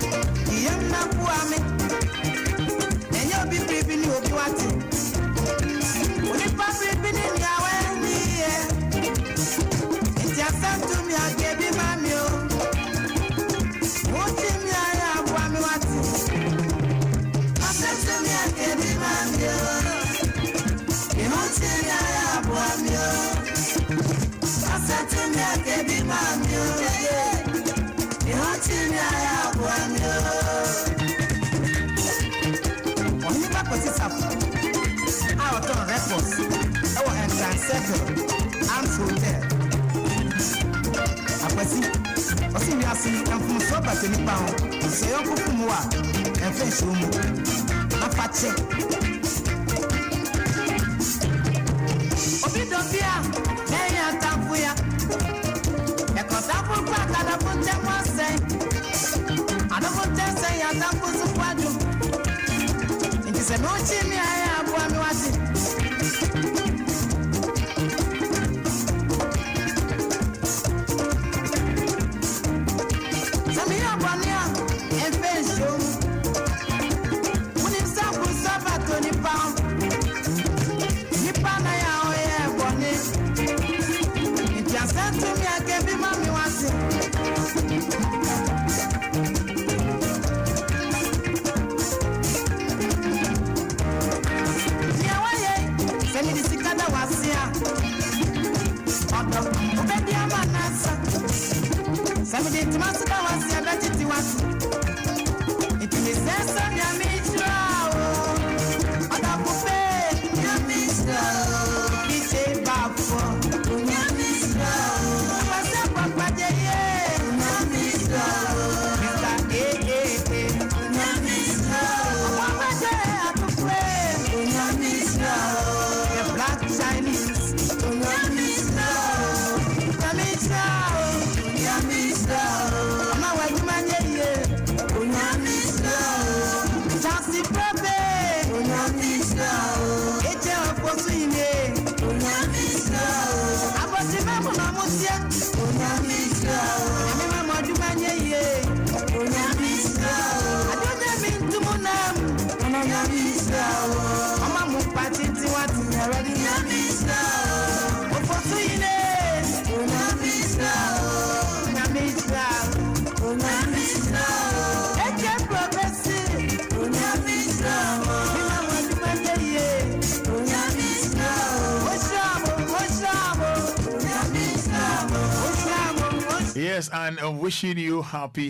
Speaker 1: Yes, and wishing you happy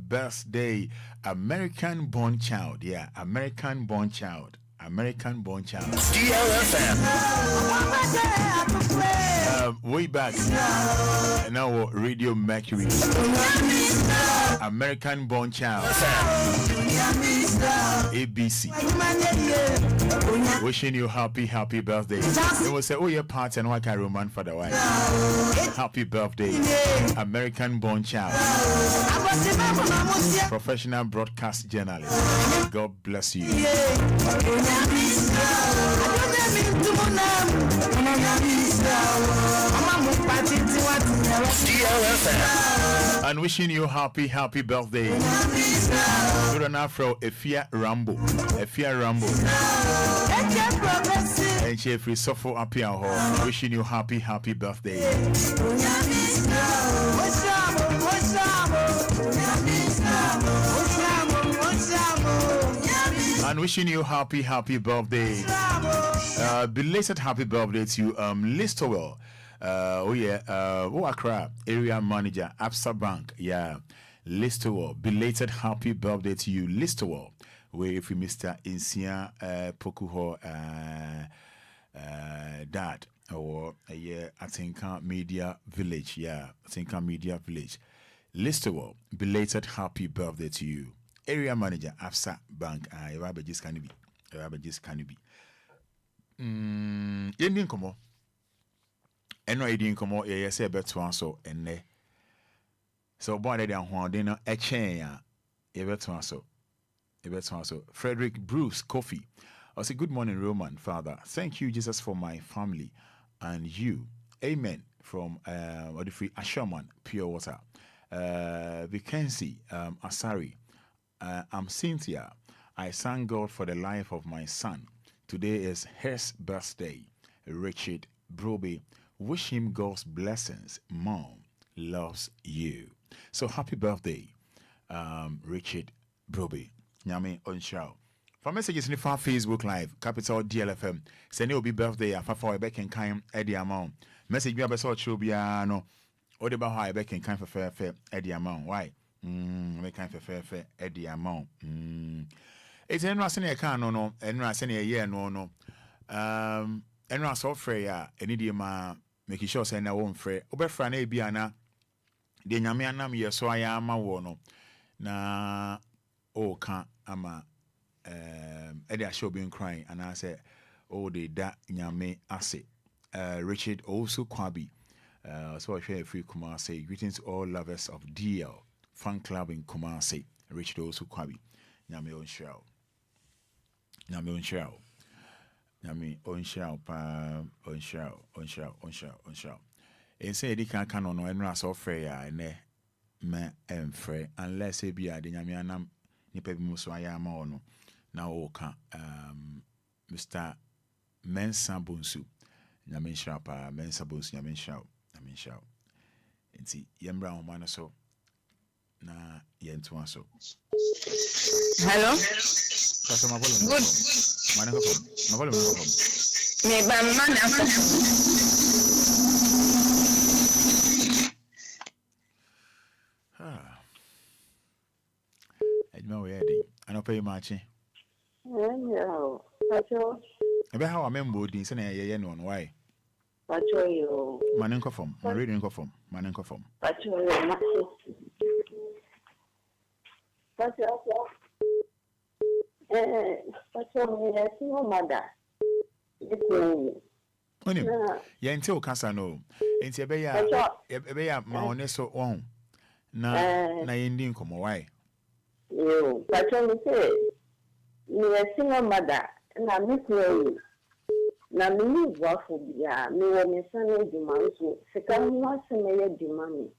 Speaker 1: birthday, American born child. Yeah, American born child.
Speaker 7: DLFM.
Speaker 1: Way back now, Radio Mercury. American born child. ABC. Wishing you happy birthday. They will say, oh, your party and what can Roman Fada wife. Happy birthday, American born child. Professional broadcast journalist. God bless you. And wishing you happy birthday. Good Afro, Efia Rambo. And Jeffrey Sofo Apia. Wishing you happy birthday. And wishing you happy birthday. Belated happy birthday to Listowell. Accra area manager, Absa Bank. Yeah, Listowell. Belated happy birthday to you, Listowell. Where if you Mr. Insia Pokuho dad or Atinka Media Village. Yeah, Atinka Media Village. Listowell. Belated happy birthday to you. Area manager, Absa Bank. Just can be. Yending komo. Eno edin komo ye say beto so enne. So boy dey ho den na e chen ya. Ye beto so. Frederick Bruce Coffee. I say good morning Roman Father. Thank you Jesus for my family and you. Amen. From Odifree Asherman Pure Water. Vacancy Asari I'm Cynthia. I thank God for the life of my son. Today is his birthday. Richard Broby. Wish him God's blessings. Mom loves you. So happy birthday, Richard Broby. Nyame Onshaw. For messages in Facebook Live, Capital DLFM. Send you be birthday. Afafa back in kind Eddie amount. Message me about so chubiano. Or the baha back in kind for fair Eddie amount. Why? Make kind for fair Eddie amount. It's en rasene e kan no en rasene e ye no en raso frɛ ya eni de ma make sure say na wo mfrɛ obɛfra na ebia na de nyame anam ye so aya ama wo no na o ka ama e de ahye obi nkran ana say o de da nyame ase. Richard also Kwabi so I share free Kumasi. Greetings to all lovers of DL fan club in Kumasi. Richard also Kwabi. Nyame Onshaw. Nyame Onshaw. Nyame Onshaw pa Onshaw. Say edi kan no enra so frɛ ya ne ma emfrɛ unless e bia de nyame anam nipa bi mu so aya ma ono na o ka Mr. Mensa Bonsu. Nyame Nshaw pa Mensa Bonsu nyame Nshaw. Enti yembra ho ma no so na yentu aso.
Speaker 9: Hello.
Speaker 1: Good. My volume.
Speaker 9: Me ba man
Speaker 1: Ejma we edi. Ano pay machi.
Speaker 6: Yeah, Pacho.
Speaker 1: Ebe how amembo din se na ye no why?
Speaker 6: Pacho yo.
Speaker 1: Manenko form. My reading ko form. Manenko form.
Speaker 6: Pacho yo. Pacho. Pacho me single mother.
Speaker 1: Oni. Ye nti o kasa no. Enti ebe ya ma oneso won. Na ye ndi nkomo why?
Speaker 6: Yo, Pacho me say me single mother na me say na me ni wafo bia me wo me sane djuma so sika mu aseme ye djuma mi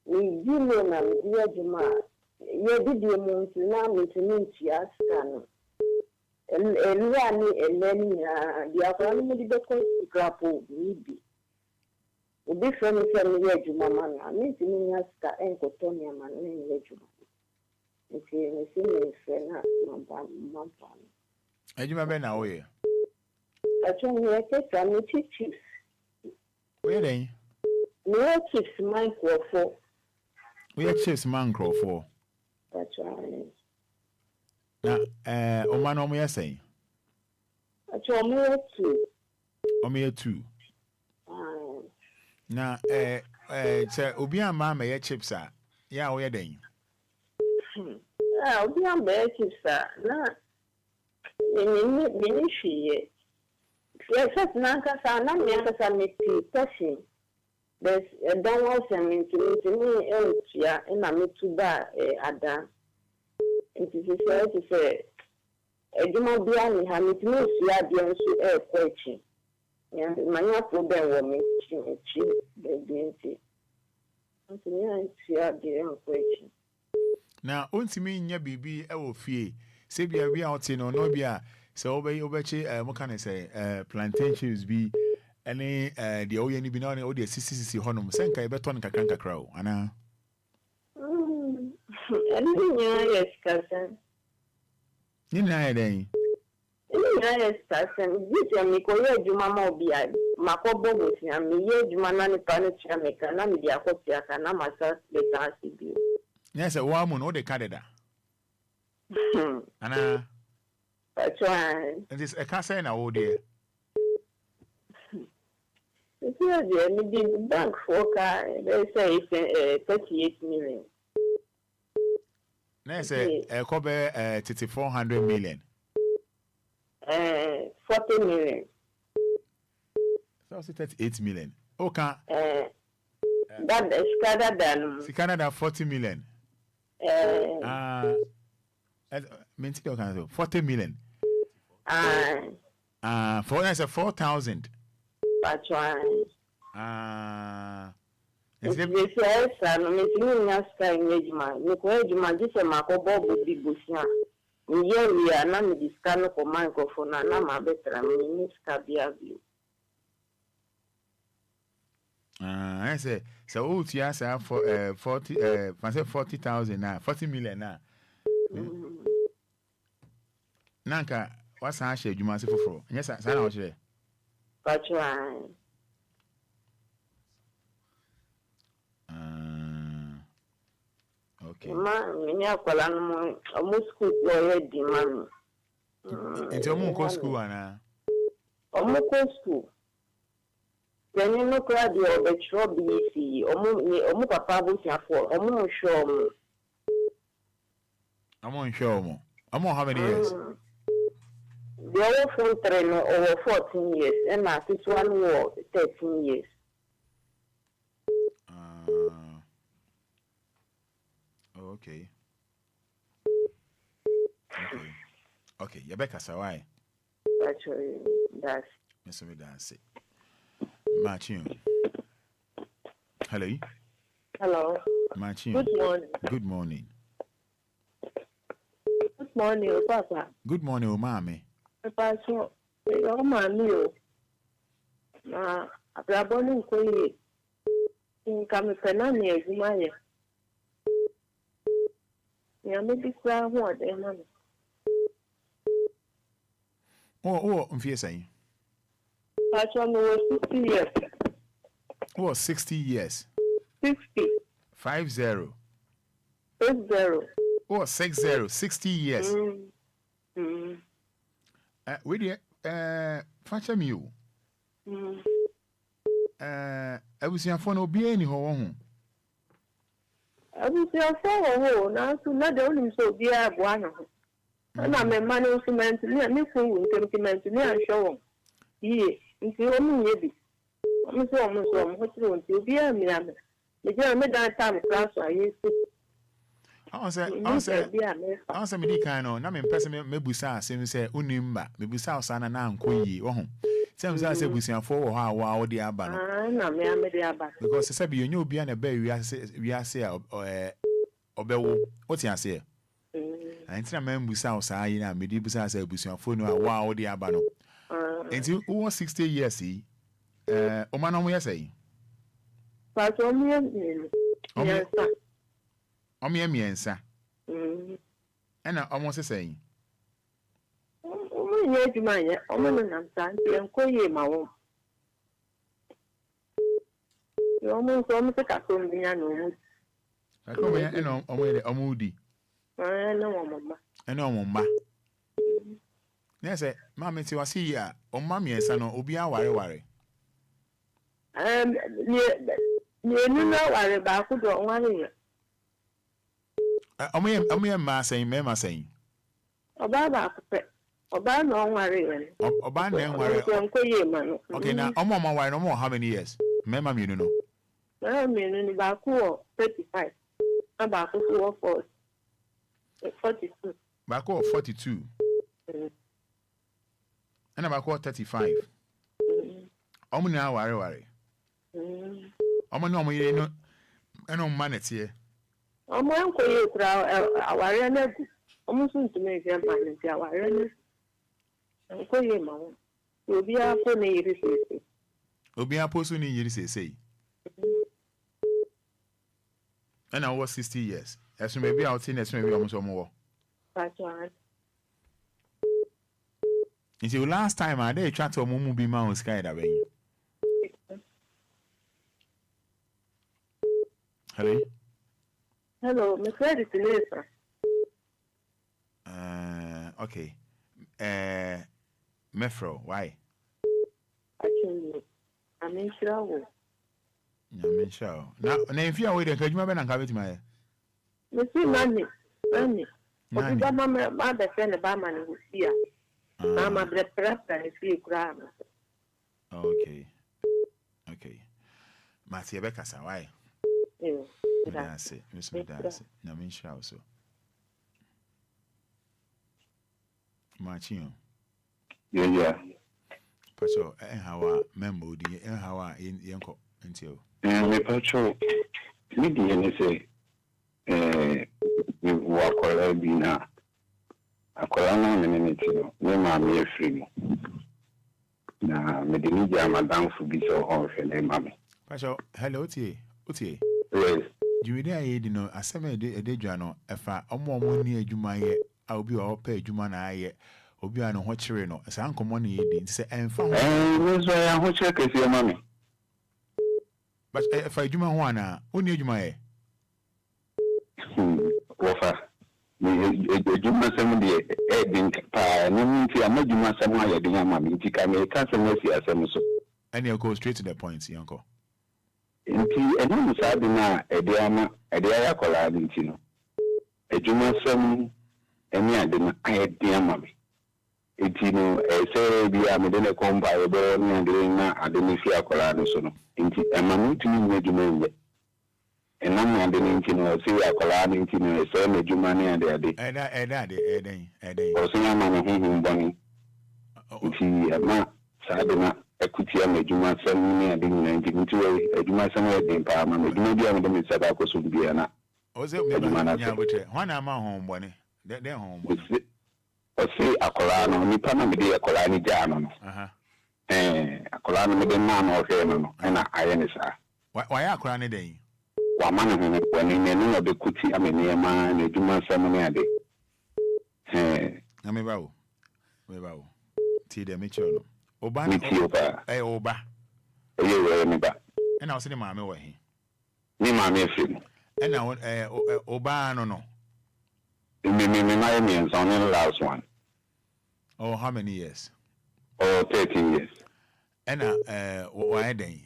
Speaker 6: ni djuma na me ye djuma ye didi mu nti na me tini nti aska no elwa ni eleni ya dia kwa ni di ko grapo bibi obi fo me se me ye djuma mana me tini aska enko to ni ama ni ye djuma nti me se me fe na mamba
Speaker 1: Ejuma be na oye.
Speaker 6: Pacho me ke me chips.
Speaker 1: Where dey?
Speaker 6: Me chips man crofo.
Speaker 1: We chips man crofo.
Speaker 6: Pacho.
Speaker 1: Na o man o me say.
Speaker 6: Pacho me two.
Speaker 1: O me two. Na say obi ama me chips a. Ya where dey?
Speaker 6: Obi am be chips a. Na me fiye. Yes, na kasa na me kasa me person. There's a downward sending to me eltia na me to ba ada. It is say ejuma bia ni ha me to me sia bia nso kwachi. Ya manya problem wo me chi be nti. Nti me sia bia kwachi.
Speaker 1: Na ontimi nya bibi e wo fie. Se bia bia oti no no bia se obechi mo kan say plantain chips bi any the oye ni bi na o de sisi honum senka e beto nkakra o ana
Speaker 6: yes cousin
Speaker 1: ni na eden
Speaker 6: yes cousin this am ko ye juma ma obia makobo go si am ye juma na ni pa ni tia meka na mi dia ko tia kana masa le ta sibi
Speaker 1: yes wa mu no de kadeda ana
Speaker 6: This
Speaker 1: I can't say now, dear.
Speaker 6: The bank for they say it's 38 million.
Speaker 1: They say a cover 400 million.
Speaker 6: 40 million.
Speaker 1: So 38 million. Okay.
Speaker 6: That is
Speaker 1: Canada 40 million. Minty 40 million. For that's a 4,000.
Speaker 6: That's right. Yes, I know. Me too. Yes, I know. Me go ejuma just ma ko bobo bi bosia. Me ye we na me discuss no ko microphone na ma betra me ni ska bia bi.
Speaker 1: I say so all to us for 40,000 now 40 million now. Nanka what's our share you must for? Yes, I know share.
Speaker 6: But right.
Speaker 1: Okay.
Speaker 6: Man, me akwala no almost school lawyer di man.
Speaker 1: Into omo school ana.
Speaker 6: Omo school. Then you know crowd the obetro BC. Omo papa bo sia for. Omo show
Speaker 1: Omo how many years?
Speaker 6: The other phone train over 14 years and this one was 13 years.
Speaker 1: Okay. Okay, Rebecca Sawai.
Speaker 6: Actually, that's
Speaker 1: Mr. Dance. Marching. Hello.
Speaker 6: Hello.
Speaker 1: Marching.
Speaker 6: Good morning.
Speaker 1: Good morning.
Speaker 6: Good morning, Papa.
Speaker 1: Good morning, Mommy.
Speaker 6: Papa, so your mommy. Na abrabonu nkoyi. Nka me pena na eduma ye. Ya me bi kwa ho ode ma me.
Speaker 1: Oh, mfie say.
Speaker 6: Pacho me was 60 years.
Speaker 1: Oh, 60 years.
Speaker 6: 60.
Speaker 1: 50.
Speaker 6: 60.
Speaker 1: Oh, 60. 60 years. We did fashion you. I was your phone Obia any home.
Speaker 6: I was your phone, now to not only so dear one. And I'm a man who meant to me, and you can to me and show. Ye, if you only maybe. I'm so almost what you want to be a man. The German that time class I used to.
Speaker 1: Answer me kind of, I'm in person, Mebusa, same say, Unimba, Mebusa, Sana, now, Koyi, oh. Some say, Busian for how the Abba. Because I said, you knew beyond a bay, we are say, or what's your say? And some men Busa, Sayina, Medibusa, say, Busian for no, wow, the Abano. And you who was 60 years, see, Omano, we say.
Speaker 6: But only yes, sir.
Speaker 1: Omiensa. And I almost saying.
Speaker 6: Yes, my omen and Koye, my own. You almost take a Colombian.
Speaker 1: I come here and on moody.
Speaker 6: I know, Mamma.
Speaker 1: And on Mamma. Yes, Mammy, to see ya, or Mammy and son, Obia, worry. You know, I about to go one. I'm ma saying, Mamma saying.
Speaker 6: About no worry.
Speaker 1: About them worry. Okay, now, Mama, why no more? How many years? Mamma, you know.
Speaker 6: I mean, in about 35. About 42.
Speaker 1: Back 42. And about 35. I'm now worry. I'm no more, and on manage here.
Speaker 6: I'm one for our energy. Almost to make them manage our energy. And call you, Mamma. You'll be a pony.
Speaker 1: Obia person in years say. And I was 60 years. As maybe I'll see as maybe almost more.
Speaker 6: That's right.
Speaker 1: Until last time I did chat to Mumu be mouse sky that way. Hello?
Speaker 6: Hello, Miss Ready to listen.
Speaker 1: Okay. Mefro, why?
Speaker 6: Actually, I'm in trouble.
Speaker 1: I'm in show. Now, if you are waiting, could you remember and come to my.
Speaker 6: Monsieur Nanny, but my friend about money who's here. I'm a bread prep and a few grams.
Speaker 1: Okay. Matthew Becca, why? That's it. Miss Medase. No, mean show so. Marchino.
Speaker 5: Yeah.
Speaker 1: Paso, how member, how in Yanko until.
Speaker 5: Me pacho me di say we work all bina akola na me no me ma me free na me de ni ja madam fu bi so on fe na ma me
Speaker 1: pacho hello otie
Speaker 5: yes
Speaker 1: jumide aye di no asem ededwa no efa omo ni adwuma ye a obi o pa adwuma na aye obi a no ho kire no sa nkomo na yedi nti se enfa ho
Speaker 5: we so ya ho kire kesi ma me
Speaker 1: but efa adwuma ho ana oni adwuma ye
Speaker 5: wofa adwuma sem de edin pa no nti amadwuma sem aye de ma me nti ka me ka sem asi asem so
Speaker 1: and you go straight to the point yanko
Speaker 5: nti eno musade na ede ya kola nti no adwuma sem eni ade na aye de ma me nti no ese bi a me de ne kompa e be ni ade na ade ni fi akola no so no nti ema me tumi ni adwuma nje enam ade ni nti no si akola ni nti no ese me adwuma ni ade
Speaker 1: eden
Speaker 5: o so ya ma no hu boni nti ama sade na ekuti ya adwuma sem ni ade ni nti we adwuma sem e de pa ma adwuma bi a me de me saba ko so bi na
Speaker 1: o se me nya bote hwana ma ho boni de ho boni
Speaker 5: o se akola no ni pa na me de akola ni ja no akola no me de ma no he no na aye ni sa
Speaker 1: wa ya akola ni den
Speaker 5: wa ma no ho boni ne no de kuti amene ma na adwuma sem ni ade
Speaker 1: na me bawo ti de me cholo oba
Speaker 5: ni ti oba
Speaker 1: oba
Speaker 5: we me ba
Speaker 1: na o se ni maame wo he
Speaker 5: ni maame fi
Speaker 1: na oba no
Speaker 5: me my means on the last one.
Speaker 1: Oh, how many years?
Speaker 5: Oh, 13 years.
Speaker 1: And why then?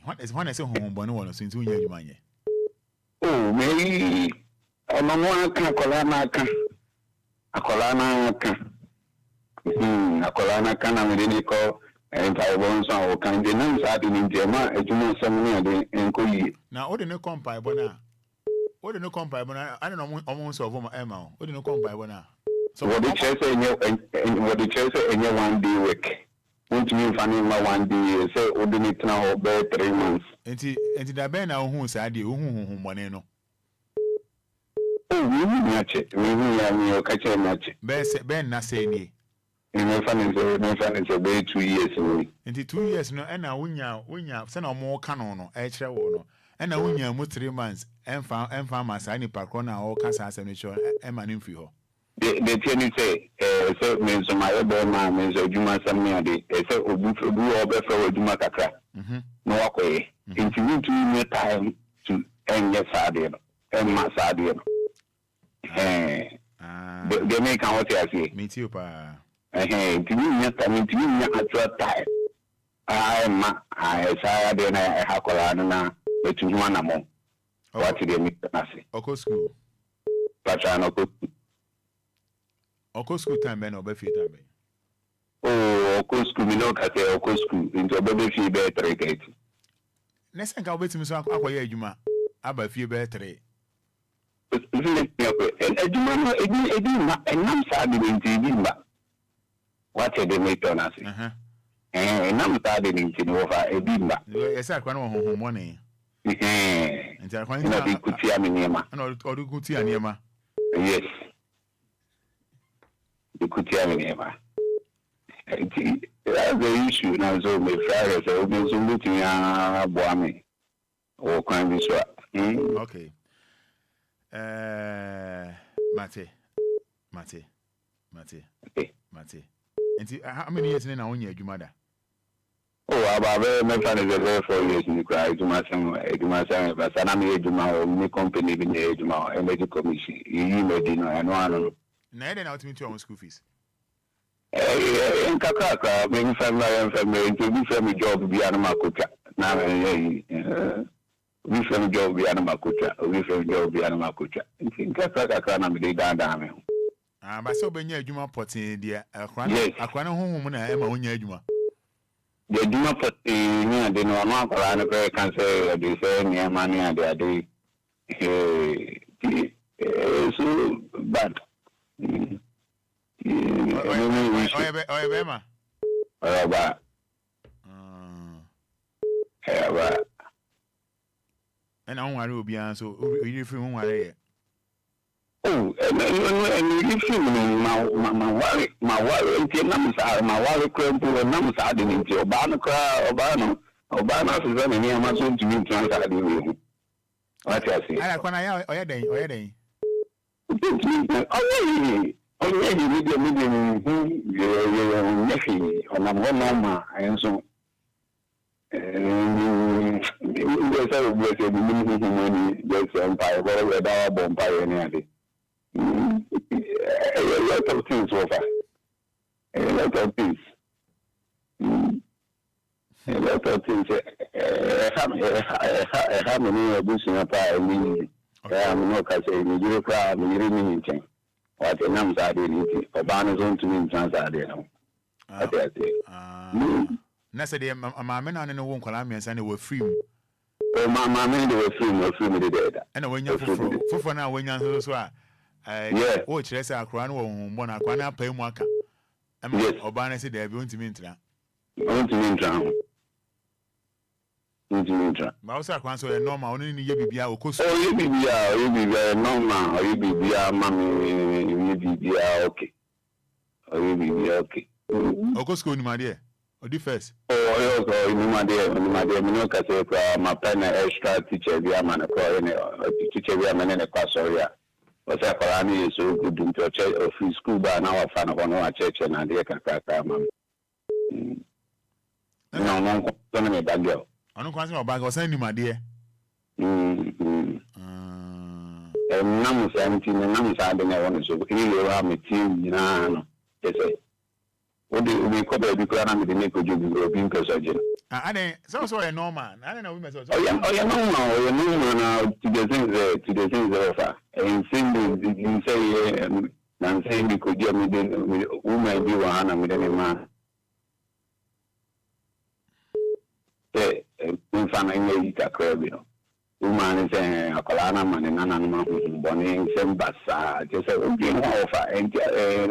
Speaker 1: What is when I say home born one since you year man?
Speaker 5: Oh, me one can akolana can I mean call and I won't so can the names are in Jema, a junior seminary and Koyi.
Speaker 1: Now, what do you compare bona? What do you compare bona? I don't know almost of Emma. What do you compare bona?
Speaker 5: So what the church and what the church in your 1 day week. Won't you find my 1 day say ordinary now about 3 months?
Speaker 1: And the Ben now who said you money no.
Speaker 5: Oh, we match it. We catch a match.
Speaker 1: Ben na say ni.
Speaker 5: In my finance away 2 years away.
Speaker 1: Into 2 years no, and now winya send a more canon no, extra no. And now winya mo 3 months, and found my sign parkona or Casa Senator and my name for you.
Speaker 5: They tell me say, so means my other man means a Juma Samia, they say, Obu over for Juma Kaka. No way. Into you to me time to end your Sadia and my Sadia. They make out here, see.
Speaker 1: Me too, pa.
Speaker 5: Hey, to you, to you, at your time. I saw then I have Colana, but you want a more. What did they make us say?
Speaker 1: Oko school.
Speaker 5: Pachano.
Speaker 1: Oko school time ben obe fi time.
Speaker 5: Oh, oko school mi no ka say oko school into obe fi be 3:30.
Speaker 1: Next time ka obe timi so akoye adwuma aba fi be 3.
Speaker 5: Adwuma no edi ma enam sa de nti ba. What they make on us. Enam sa de nti no fa edi ba.
Speaker 1: Yes akwa no honhom money. Nti akwa ni
Speaker 5: na kuti ameniema.
Speaker 1: Na odu kuti aniema.
Speaker 5: Yes. The Kutia Minema. That's the issue now. So, my father said, "Open some meeting, Boami, or crime this one."
Speaker 1: Okay. Mate.
Speaker 5: Okay.
Speaker 1: And how many years now on your Jumada?
Speaker 5: Oh, about my father is there 4 years in the cry to myself, but I'm a Juma, my company in the Juma, a medical commission. You made dinner and one.
Speaker 1: Neither now to me to our school fees.
Speaker 5: In Kakaka, maybe family to be family job be Anamakuta. Now, we family job be Anamakuta, we family job be Anamakuta. In Kakaka, can be done.
Speaker 1: But so when you're Juma potting, dear, a crown home when I am on your Juma.
Speaker 5: The Juma potting, the normal Koran cancer, they say near money and their day. So bad.
Speaker 1: And I want Obia, so you free one way.
Speaker 5: Oh, and you feel my worry, my worry, crumple, and numbers adding into Obano is running near my soon to me translating. What I say?
Speaker 1: I when I or day.
Speaker 5: Oh, yeah, you need a medium, your nephew, or my one mama, and so. There's a money, there's empire, whatever our bonfire and anything. A lot of things so far. A lot of things. A lot of things. How many are pushing up? I mean, I'm not saying you cry, you really change. What a number are doing? Obama's own to me, translated. What I say.
Speaker 1: Yesterday, my men are in a one Colombians and they were free.
Speaker 5: Oh, my men were free with the data.
Speaker 1: And when you're for now, when you're so, yeah, watch let's say a crown or one, I can't pay more. Yes, Obama said they're going to mean to that. Mausa Quanso and Norma only in Yabia or Coast.
Speaker 5: Oh, you be normal, or you be mammy, you be okay. Or you be okay.
Speaker 1: Ocosko, my dear. Or the first?
Speaker 5: Oh, my dear, my pen extra teacher, we are man, teacher, we are man in a class, or yeah. But I is so good into a church or free school by now, fan of our church and I dear Kaka, mamma. No, don't me that girl.
Speaker 1: I don't question about or send you, my dear.
Speaker 5: Numbers empty, and numbers I don't want to so really around me, team, you know, they say. What do we call it? Because I'm the Nico European surgeon.
Speaker 1: I didn't so a normal. I don't know women.
Speaker 5: Oh, yeah, no, now to the things offer. And saying you say, I'm saying because you're with woman, you are Hannah with any man. In front of me, a crab, you know. Woman is saying a colana man and an animal bonnie, same bassa, just a offer, and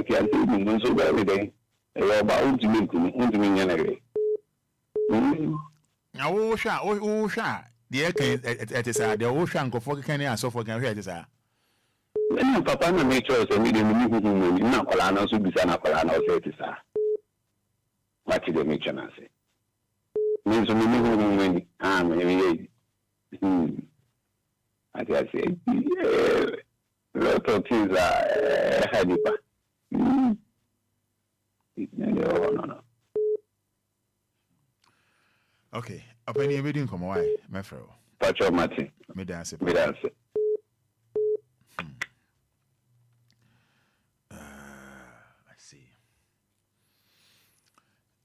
Speaker 5: can't see me so every day. About to me anyway.
Speaker 1: Now, oh, the air is the ocean of for can so for can hear this.
Speaker 5: Then Papa make choice and we didn't move in Colana, so be Sana Colana, say to sir. What did the mission say? Means we move when I'm I say, lot of things are had No.
Speaker 1: Okay, up any everything come away, my friend.
Speaker 5: Pacho Martin.
Speaker 1: Me dance.
Speaker 5: Let's
Speaker 1: see.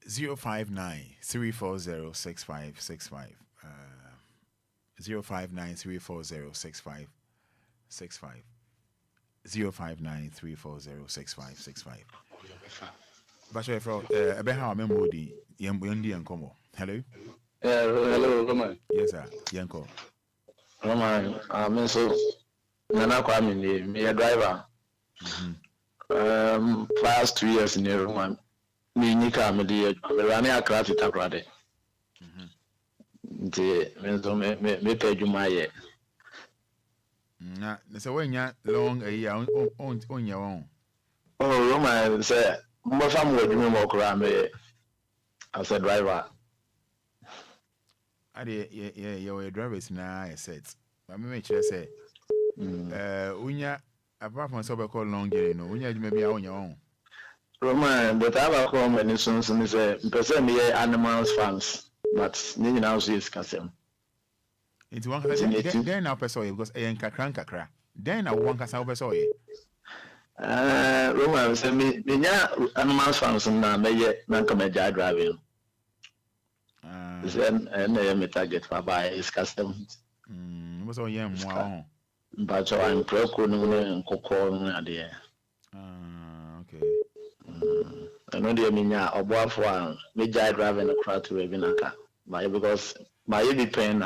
Speaker 1: 059-340-6565. 059-340-6565. 059-340-6565. But how I remember the Yambundi and Como. Hello?
Speaker 4: Hello, Roman.
Speaker 1: Yes, sir. Yanko.
Speaker 4: Roman, I'm so Nana Kwame, me a driver. Past 2 years in the Roman. Me Nika, me running a craft with a crowd. Me pay you my year.
Speaker 1: Nah, that's a way long a year on your own.
Speaker 4: Oh, Roman said, my family would walk around me as a driver.
Speaker 1: I did, yeah, your drivers now, I said. I may say, Unya, apart from so called long year, no, Unya maybe on your own. Roman,
Speaker 4: but I have a home and soon say, person me animals fans, but Nini now is Cassam.
Speaker 1: It's one then now, Pessoy, because I ain't crank. Then I want Casal
Speaker 4: Roman said me, animals fans and now may yet not come a driving. Then me target for buy is custom.
Speaker 1: Was all young,
Speaker 4: but so I'm procurement and cocoa idea.
Speaker 1: Okay.
Speaker 4: I know the minya or boy for me driving a crowd to Ravenaka. But because my heavy pain,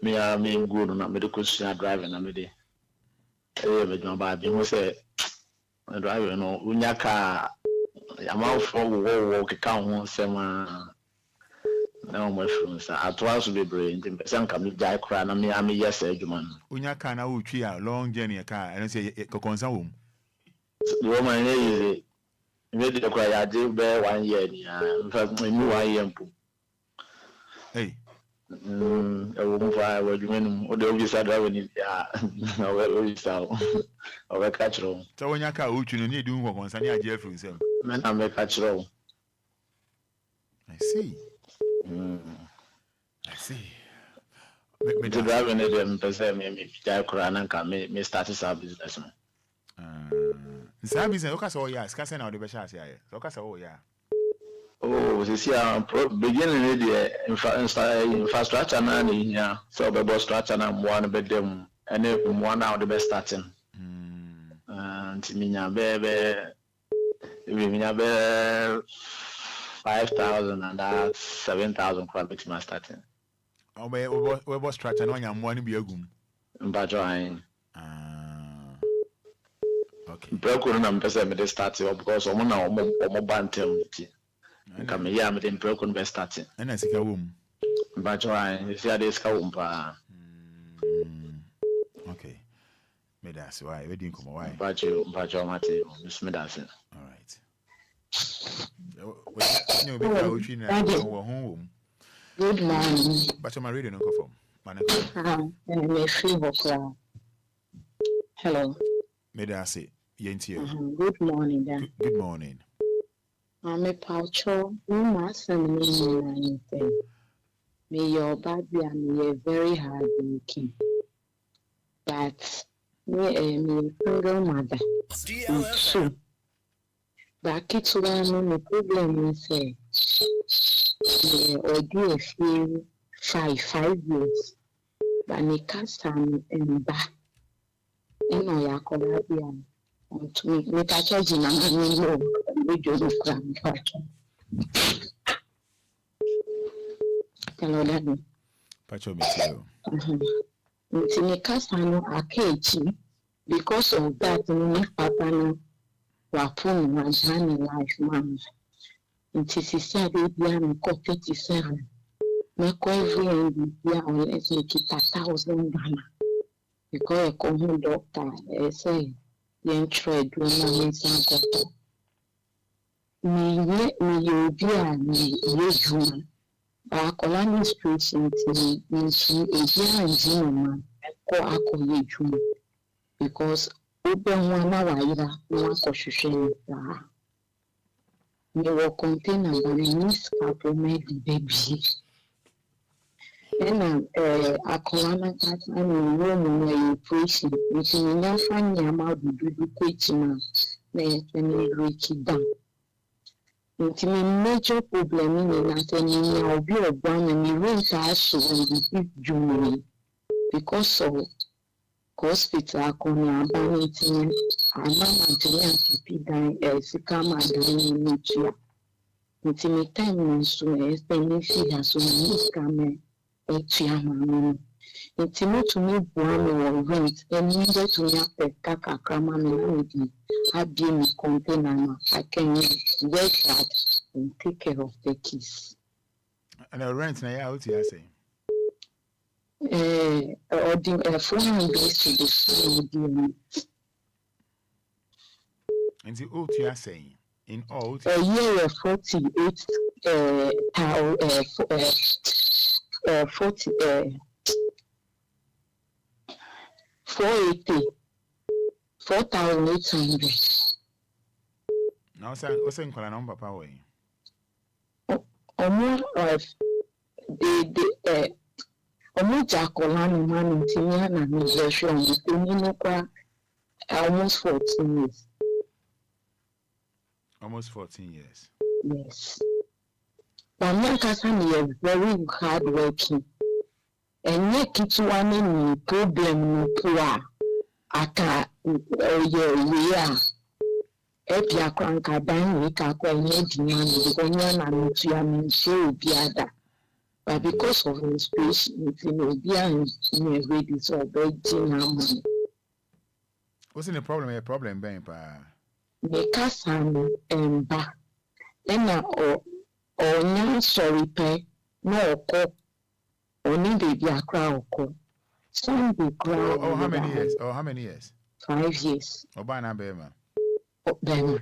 Speaker 4: me are me good on a medical driving a midday. But say, I drive no Unyaka, I'm out for walk account 1 7. na mo furu sa atwa so bebre nti pese nka me jai kra na me am yes adwuma no
Speaker 1: unya ka na utwi a long journey ka eno say kokonsa wo mu
Speaker 4: wo man ye me de kra ya je be 1 year ni in fact me 1 year mpo
Speaker 1: hey
Speaker 4: wo mu fa wa adwuma no o de obi sa driver ni ya na we sa o be ka chiro
Speaker 1: so unya ka utwi no ni edu kokonsa ni age afru nsem
Speaker 4: me na me ka chiro
Speaker 1: I see. I see.
Speaker 4: Me driver ne dem pese me jai kra na nka me start this business no
Speaker 1: Nsa business o ka so ya ska se na o de be sha ase aye so ka so o ya
Speaker 4: oh this year beginning the infrastructure na nya so be boss structure na mo na be dem ene mo na o de be starting minya be 5,000 and that 7,000 for bit my starting
Speaker 1: we boss structure no nya mo ni bi agum
Speaker 4: mbajo an
Speaker 1: okay
Speaker 4: breko na mpese me de start because omo na omo bantem ti nka me ya me de breko no be starting
Speaker 1: na sika wo mu
Speaker 4: mbajo an if ya de sika wo mpa
Speaker 1: okay me that's why we din komo why
Speaker 4: mbajo mate me that's
Speaker 1: all right we be ka utwi na wo ho
Speaker 9: Good morning.
Speaker 1: But my radio no go from.
Speaker 9: Me free bokra. Hello.
Speaker 1: Me da say yentie.
Speaker 9: Good morning then.
Speaker 1: Good morning.
Speaker 9: Me paucho, no masam ni anything. Me your baby and very hard working. But me single mother. So, but it's one no problem is say. Or do a few 5 years, but me custom and back. And I are Colombian. To me, I charge in a man, we do the crime. Hello, Daddy.
Speaker 1: Pacho Mitio.
Speaker 9: It's me custom a cage because of that, me papa no wapun was running life, man. Nti sisi abia me ko 37 me ko every end bia on let's make it 1,000 Ghana because I come home doctor say yen trade do na me san ko me obia me yejuma ba kola ni street nti me su ebia nji ma ko akoye juma because obe nwa na wa ira nwa ko hwehwe ni me will contain a nice couple maybe baby. And a colana cat and a woman where you preaching, which in your funny amount of do preaching, may break it down. It's a major problem in that, and you'll be a brown and you raise us so in June because of hospital, Konya, Banning, and Mamma to keep dying as you come and doing it. Nti me time so especially see has so many scam etuama nti mo to me bua me on rent and needed to me kaka krama me na me abi me container na I can work hard and take care of the kids.
Speaker 1: And the rent na ya what you say?
Speaker 9: Or the 400 to the school.
Speaker 1: And the what you are saying? In all,
Speaker 9: a year 48 480 4,800.
Speaker 1: Now, sir, what's in Kuala Lumpur power?
Speaker 9: Almost the almost Jacolano man in Tinian and Migration, almost 14 years.
Speaker 1: Almost 14 years.
Speaker 9: Yes. But Yankasani is very hard working. And yet it's one problem poor. Aka we are. Epia kwanka dan we ka kwa nye demand because na mutu ya minso obiada. But because of inspiration, Obia is ready so begging money.
Speaker 1: What's the problem? A problem, Ben Pa.
Speaker 9: Make some ba. Then or nya sorry pay no oko. Only baby a cry oko. Sunday cry.
Speaker 1: Oh, how many years? Oh, how many years?
Speaker 9: 5 years.
Speaker 1: Obana Bema.
Speaker 9: Then.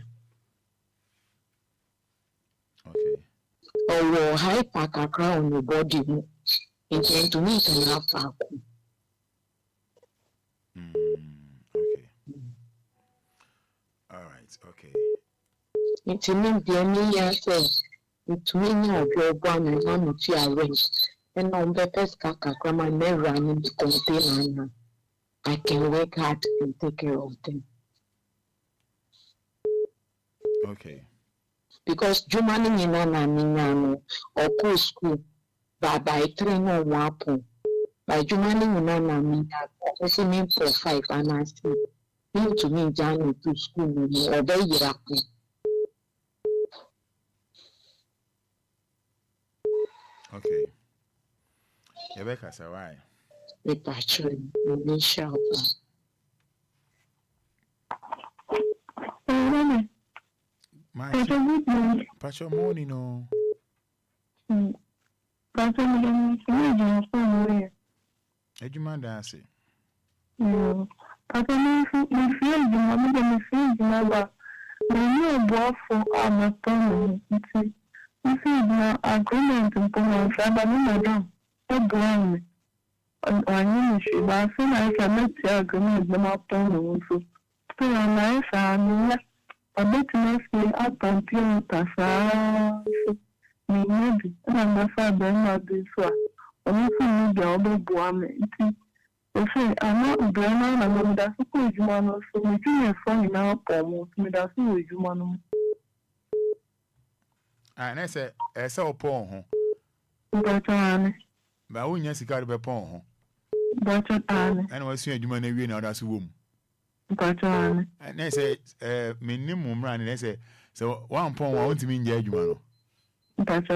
Speaker 1: Okay.
Speaker 9: Oh, high pack a cry on your body. Intend to meet and have a
Speaker 1: Okay. All right. Okay.
Speaker 9: It's a mean the only answer. It's meaning of your one and one to arrange. And on the best cacacrama never running the container. I can work hard and take care of them.
Speaker 1: Okay.
Speaker 9: Because Jumani in Nana or post school, but by 3 no wapo. By Jumani in Nana, also mean for 5 and I see. Mean to me, Johnny to school or very rapid.
Speaker 1: Okay. Rebecca, so why?
Speaker 9: The patron, the shop.
Speaker 1: My patron morning, no.
Speaker 10: Patron,
Speaker 1: Edgeman dance.
Speaker 10: Patron, my friend, my friend, my new boss for our family. This is my agreement in Poland, madam. A blind. And I knew she was so I can make the agreement with my family. So, I found a bit mostly up until Tasa. Maybe, and I'm not saying this one. Only for me, the other boy. Okay, I'm not Brahman, and I'm that's a good man. So, we do a phone in our poem. That's a good man.
Speaker 1: And I said, I saw a pong.
Speaker 10: But
Speaker 1: when you see car be pong.
Speaker 10: But
Speaker 1: And I was seeing you man every now that's a womb.
Speaker 10: But
Speaker 1: and I said, minimum run, and I said, so 1 pong I want to mean Judgman.
Speaker 10: But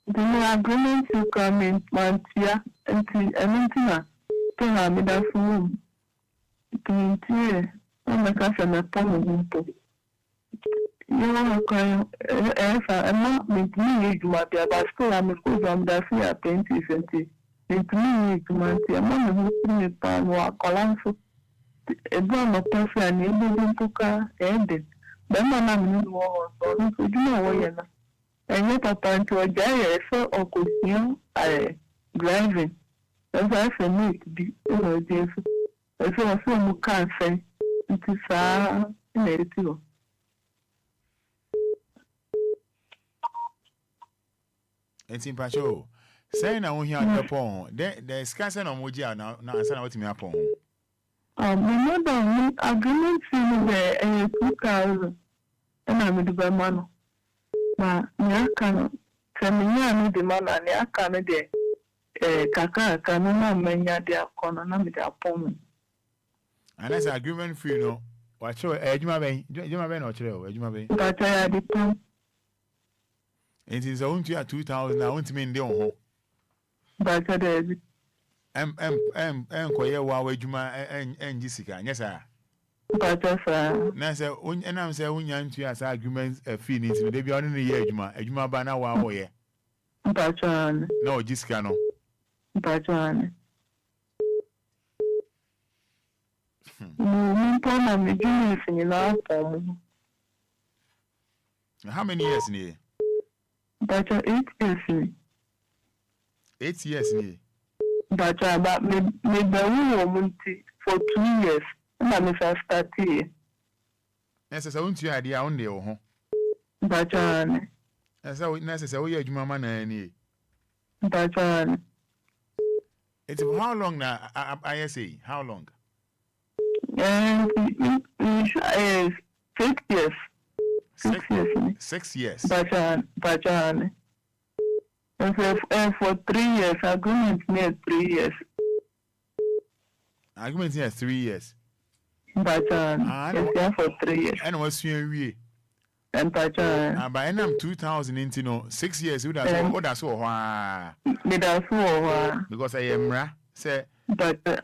Speaker 10: the agreement to come in Mantia and Tina, Pyramid room. The I'm a cousin of Poland. You want to if I'm not with me, you might be about school. I'm a good on the free apprentice and it's me to Mantia. I'm not a pan or Colanso. A brown of person and able to car ended. Then I'm in war, so you know, and yet upon to a giant or could you driving. As I for me to be this. As I also can't say it is negative.
Speaker 1: It's in Pacho. Saying I won't hear the pong. There's scarcely no Mujia now. Now I said what me upon.
Speaker 10: Remember, agreement in the 2000 and I'm with the man. Ma, I can't tell me the man and I can't de Kaka can't many their corner with their opponent.
Speaker 1: And that's agreement for you know. Watch your Edgema Bay, Edgema Bay or Trail, Edgema Bay.
Speaker 10: But I had it.
Speaker 1: It is own to 2000. I want to mean the home.
Speaker 10: But I did.
Speaker 1: Enquire while Juma and Jessica, yes, sir.
Speaker 10: But
Speaker 1: Nasa, and I'm saying, when you to us arguments a feelings, they be on the year, Juma Bana, wow, yeah.
Speaker 10: But
Speaker 1: no, Jessica, no.
Speaker 10: But how
Speaker 1: many years near?
Speaker 10: But 8 years.
Speaker 1: 8 years near.
Speaker 10: But about me woman for 2 years. And I'm a start here.
Speaker 1: Yes, I want you idea on the
Speaker 10: But
Speaker 1: as I witness, I will Juma man.
Speaker 10: But
Speaker 1: it's how long now? I say, how long?
Speaker 10: And 6 years. 6 years.
Speaker 1: 6 years.
Speaker 10: But and for 3 years, agreement made 3 years.
Speaker 1: Agreement here 3 years.
Speaker 10: But it's for 3 years.
Speaker 1: And what's your
Speaker 10: And but
Speaker 1: by end 2000 into no 6 years, who does what that's so because I am ra say
Speaker 10: but yes,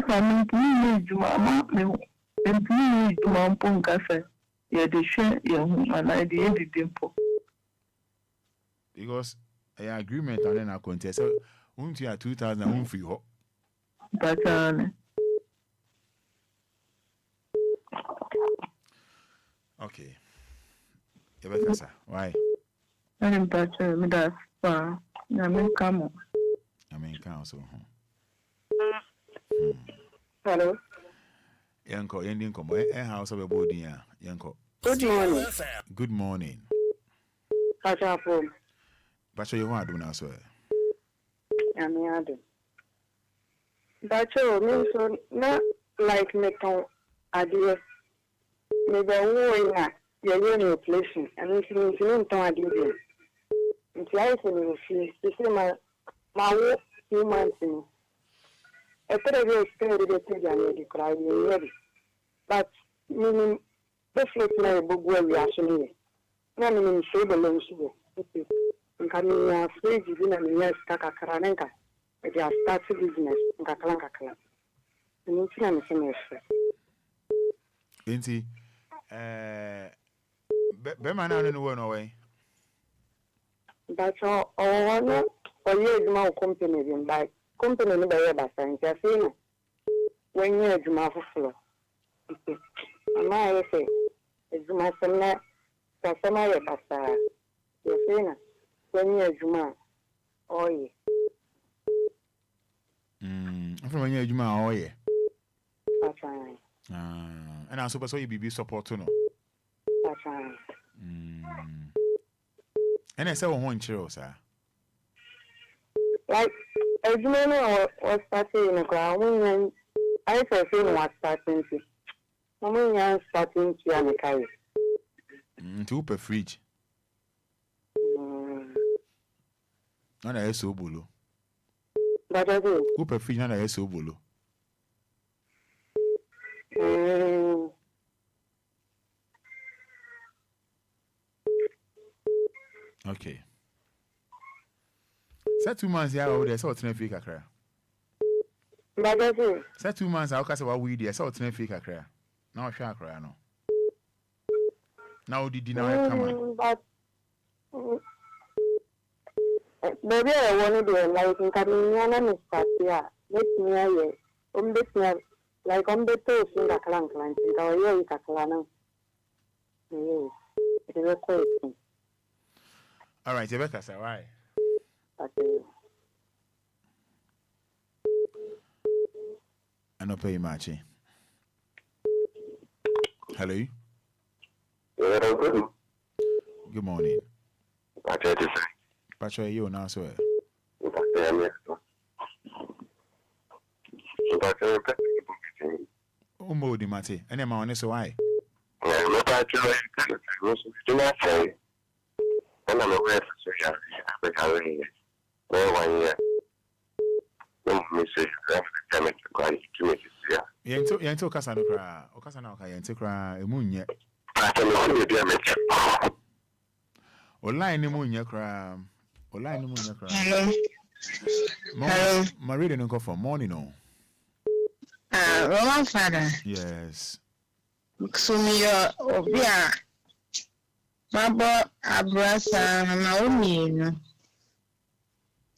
Speaker 10: I mean, you mama, And me, Mampon Cafe, yeah, the share, young, and I did the dimple.
Speaker 1: Because I agreement and then I contest. So, won't you have 2,000 free hop?
Speaker 10: But,
Speaker 1: okay. Yabekasa, why?
Speaker 10: I didn't touch me that far. I mean, come on.
Speaker 1: I mean, council.
Speaker 6: Hello.
Speaker 1: Yanko, ending come. House of a body, Yanko.
Speaker 6: Good morning.
Speaker 1: Good morning.
Speaker 6: Catch up home.
Speaker 1: But you want to do now, sir?
Speaker 6: I'm here. But you mean so not like me to idea. Maybe a war in your inflation, and if you don't idea. It's like you see my work 2 months in. I thought I was scared of the cry, but meaning the flip my book where we actually. No, meaning save a long sugar. Coming free, you know, yes, Kakaranenka. They have started business in Kakanka Club. And it's not a semester.
Speaker 1: Inti, Beman, I don't know away.
Speaker 6: But all years more company in by company by a science. I say, when you're a Juma for floor. And I say, it's my son, customer, but you're saying, when you're a Juma, oh, yeah.
Speaker 1: From when you're Juma, oh, yeah.
Speaker 6: That's fine.
Speaker 1: And I suppose you be support to know.
Speaker 6: That's fine.
Speaker 1: And I say, one chill, sir.
Speaker 6: Like, as you know, was starting in the ground, when I said, was starting to. When you're starting to Enquires.
Speaker 1: To per fridge. Not a so bulu.
Speaker 6: But I do.
Speaker 1: Who fridge, not a so bulu. Okay. Say 2 months here over there, so it's not fake a cry.
Speaker 6: But I do.
Speaker 1: Say 2 months, I'll cast what we did, so it's not fake a cry. Now I shall cry, no. Now did dinner come on?
Speaker 6: But baby, I want to do like in Ghanaian start here. Let me hear like the toes in the clank line. In Catalana. Yes, it is a question.
Speaker 1: All right, Rebecca, sir, why?
Speaker 6: Okay.
Speaker 1: I don't pay much. Hello? Good morning. Patrick, you now, sir. Umodi Mati, and I'm on so why?
Speaker 5: I'm aware of having 1 year.
Speaker 1: Yanto Casanocra, or Casanoca, Yanticra, a moon yet. Or line the moon, cram, or line the moon, cram. Hello. Marie didn't go for morning, no.
Speaker 9: Roman Fada.
Speaker 1: Yes.
Speaker 9: So me Obia. Baba Abrasa Naomi.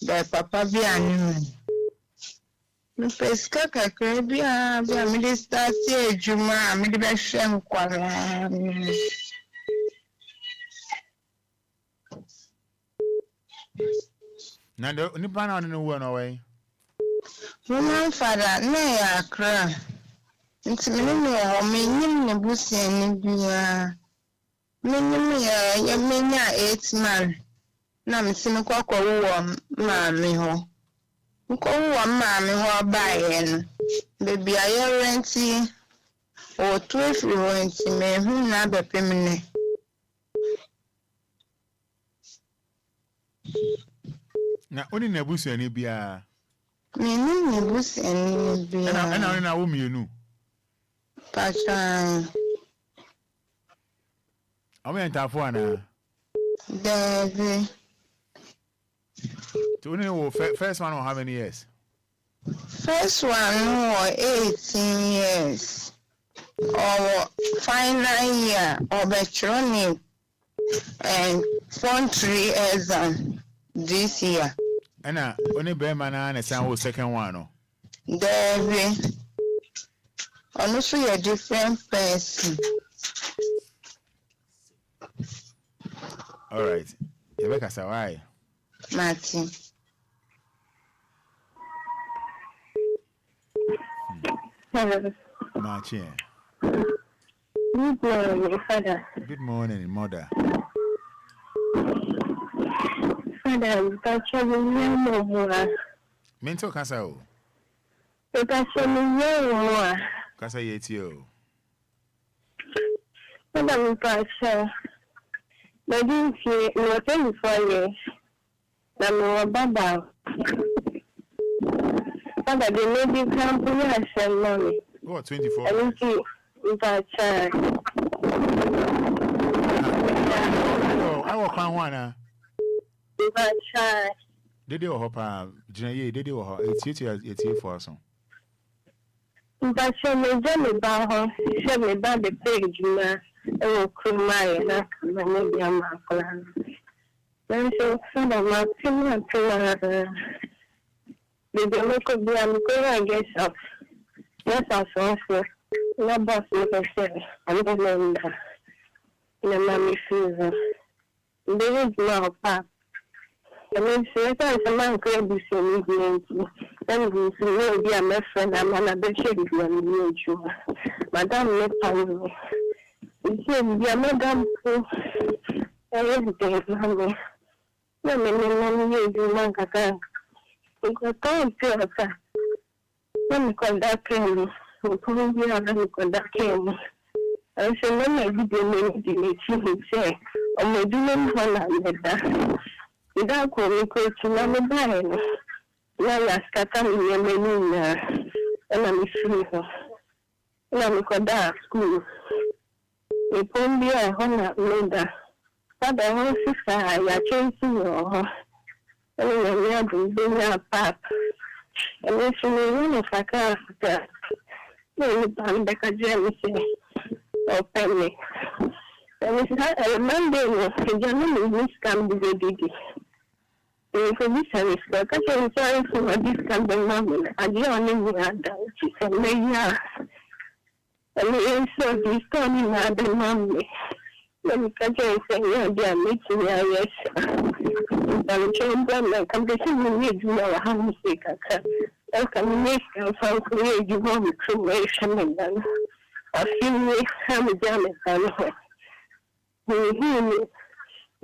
Speaker 9: The Papa Bianu. No pesca Caribbean, the Minister say Juma, Midwestern Quara.
Speaker 1: Now, the Nippon on the one away.
Speaker 9: Roman Fada, nay, I cry. It's me, the bush and India. Many 8 months. Nam Simcock warm, mammy ho. Go one mammy who buying. Baby, I renty or 12 ruins in me who never permanent.
Speaker 1: Now, only Nebus and Ibia.
Speaker 9: Me, bush and be.
Speaker 1: And I know you knew.
Speaker 9: Passion.
Speaker 1: I went to one.
Speaker 9: Daddy.
Speaker 1: To know first one or how many years?
Speaker 9: First one, 18 years.
Speaker 11: or final year or electronic and form 3 exam this year.
Speaker 1: Ana only be man na say second one no.
Speaker 11: There also a different person.
Speaker 1: All right. Rebecca say why?
Speaker 11: Martin.
Speaker 10: Hello.
Speaker 1: Martin.
Speaker 10: Good morning, Fada.
Speaker 1: Good morning, mother.
Speaker 10: Fada, that's your name.
Speaker 1: Minto kasa o.
Speaker 10: That's your name.
Speaker 1: Kasa yeti o.
Speaker 10: Fada, I'm pastor. I didn't see no 24 years. I'm Baba. Fada, the lady company has some money.
Speaker 1: What 24?
Speaker 10: I didn't see that.
Speaker 1: Oh, I walk on one.
Speaker 10: That.
Speaker 1: Dede wo hopa jinaye dede wo ho etie for so
Speaker 10: But she me jame ba ho she me ba the page na e wo kumai na me bia ma plan then so Fada ma tinna the local bia me go get up yes so na boss me say I'm going to na mami fever the no pa. I mean, a man could be so movement. Then we will be a my friend. I'm an abeche you. Madame, let me. You see, we are madame. Everything is money. No, you do not get that. We can't feel that. When we call that came, we probably have to call that came. I said, when I did the name, say, oh, my doing one, without calling coach, I'm a buyer. Now, I scatter me and I'm free. And I'm a dark school. A pony, I honor Linda. But I want to say, I changed you. And we are doing a pap. And if you know if I can't, I'm back a jealousy or penny. And it's a Monday, the gentleman can be ready. For this service, I can't sorry for this kind of moment. I only had that. She said, yeah. And the answer is turning out the mommy. Let me catch her and say, yeah, they are making me a yes. I'm trying to make a decision. We need to know how to say that. I can make a phone create you want me to make some done. I feel me, I'm a damn it.